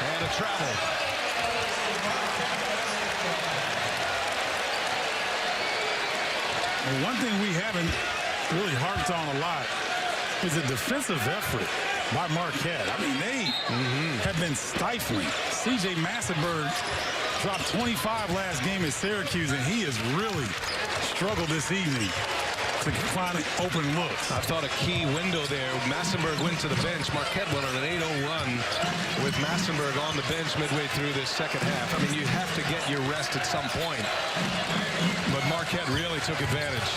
and a travel. Well, one thing we haven't really harped on a lot is a defensive effort by Marquette. I mean, they have been stifling. C.J. Massenberg dropped 25 last game at Syracuse, and he has really struggled this evening to find open looks. I thought a key window there. Massenberg went to the bench. Marquette went on an 8-0 run with Massenberg on the bench midway through this second half. I mean, you have to get your rest at some point. But Marquette really took advantage.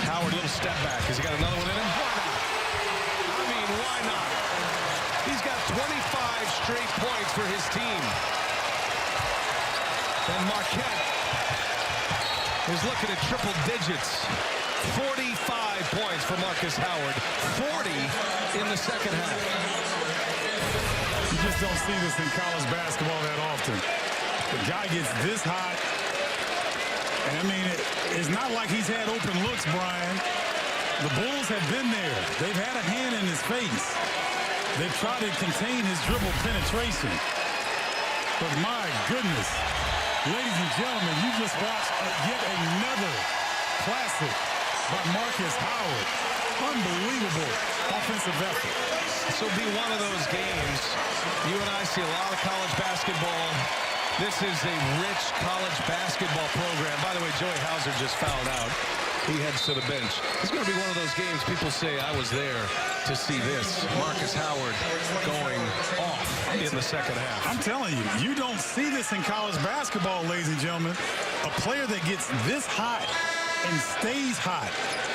Howard, little step back. Has he got another one in him? Why not? I mean, why not? He's got 25 straight points for his team. And Marquette is looking at triple digits. 45 points for Marcus Howard. 40 in the second half. You just don't see this in college basketball that often. The guy gets this hot. And I mean, it's not like he's had open looks, Brian. The Bulls have been there. They've had a hand in his face. They've tried to contain his dribble penetration. But my goodness, ladies and gentlemen, you just watched yet another classic by Marcus Howard. Unbelievable offensive effort. This will be one of those games. You and I see a lot of college basketball. This is a rich college basketball program. By the way, Joey Hauser just fouled out. He heads to the bench. It's going to be one of those games people say, I was there to see this. Marcus Howard going off in the second half. I'm telling you, you don't see this in college basketball, ladies and gentlemen. A player that gets this hot and stays hot.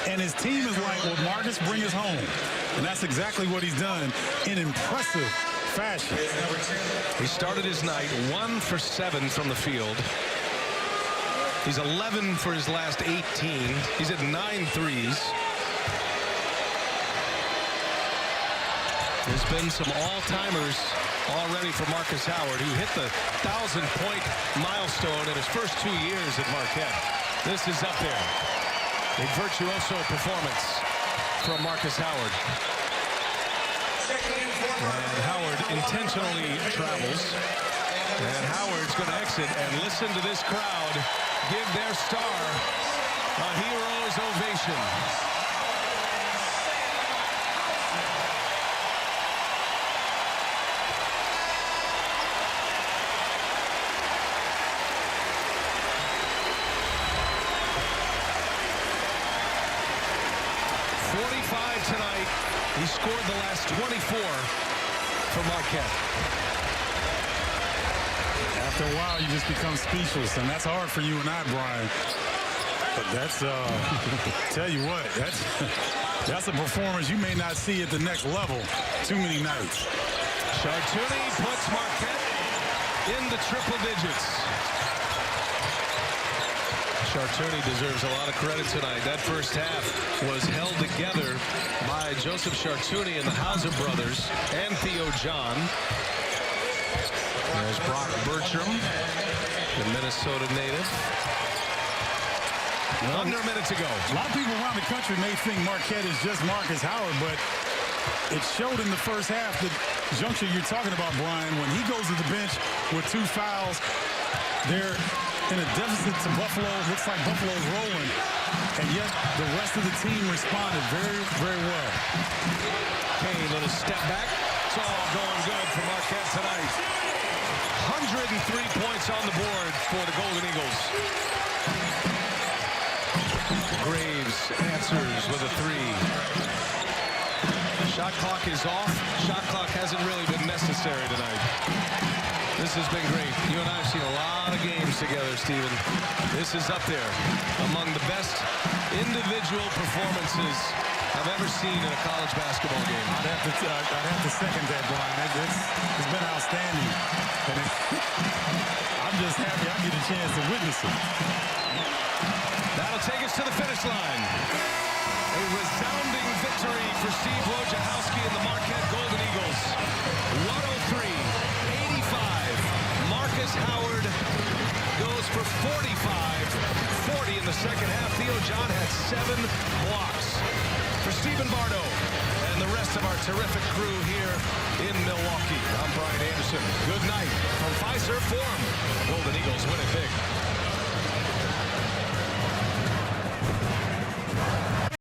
And his team is like, well, Marcus, bring us home. And that's exactly what he's done in impressive fashion. He started his night 1 for 7 from the field. He's 11 for his last 18. He's at 9 threes. There's been some all-timers already for Marcus Howard, who hit the 1,000-point milestone in his first 2 years at Marquette. This is up there. A virtuoso performance from Marcus Howard. And Howard intentionally travels. And Howard's going to exit, and listen to this crowd give their star a hero's ovation. Tonight, he scored the last 24 for Marquette. After a while, you just become speechless, and that's hard for you and I, Brian. But that's, tell you what, that's a performance you may not see at the next level too many nights. Chartouni puts Marquette in the triple digits. Chartouni deserves a lot of credit tonight. That first half was held together by Joseph Chartouni and the Hauser brothers and Theo John. There's Brock Bertram, the Minnesota native. Under a minute to go. A lot of people around the country may think Marquette is just Marcus Howard, but it showed in the first half the juncture you're talking about, Brian. When he goes to the bench with 2 fouls, they're in a deficit to Buffalo. Looks like Buffalo's rolling, and yet the rest of the team responded very, very well. Kane, little step back. It's all going good for Marquette tonight. 103 points on the board for the Golden Eagles. Graves answers with a 3. Shot clock is off. Shot clock hasn't really been necessary tonight. This has been great. You and I have seen a lot of games together, Stephen. This is up there among the best individual performances I've ever seen in a college basketball game. I'd have to second that, Brian. It's been outstanding. And I'm just happy I get a chance to witness it. That'll take us to the finish line. A resounding victory for Steve Wojciechowski and the Marquette Golden Eagles. 103-85. Marcus Howard goes for 45. 40 in the second half. Theo John had 7 blocks. For Stephen Bardo and the rest of our terrific crew here in Milwaukee, I'm Brian Anderson. Good night from Fiserv Forum. Golden Eagles win it big.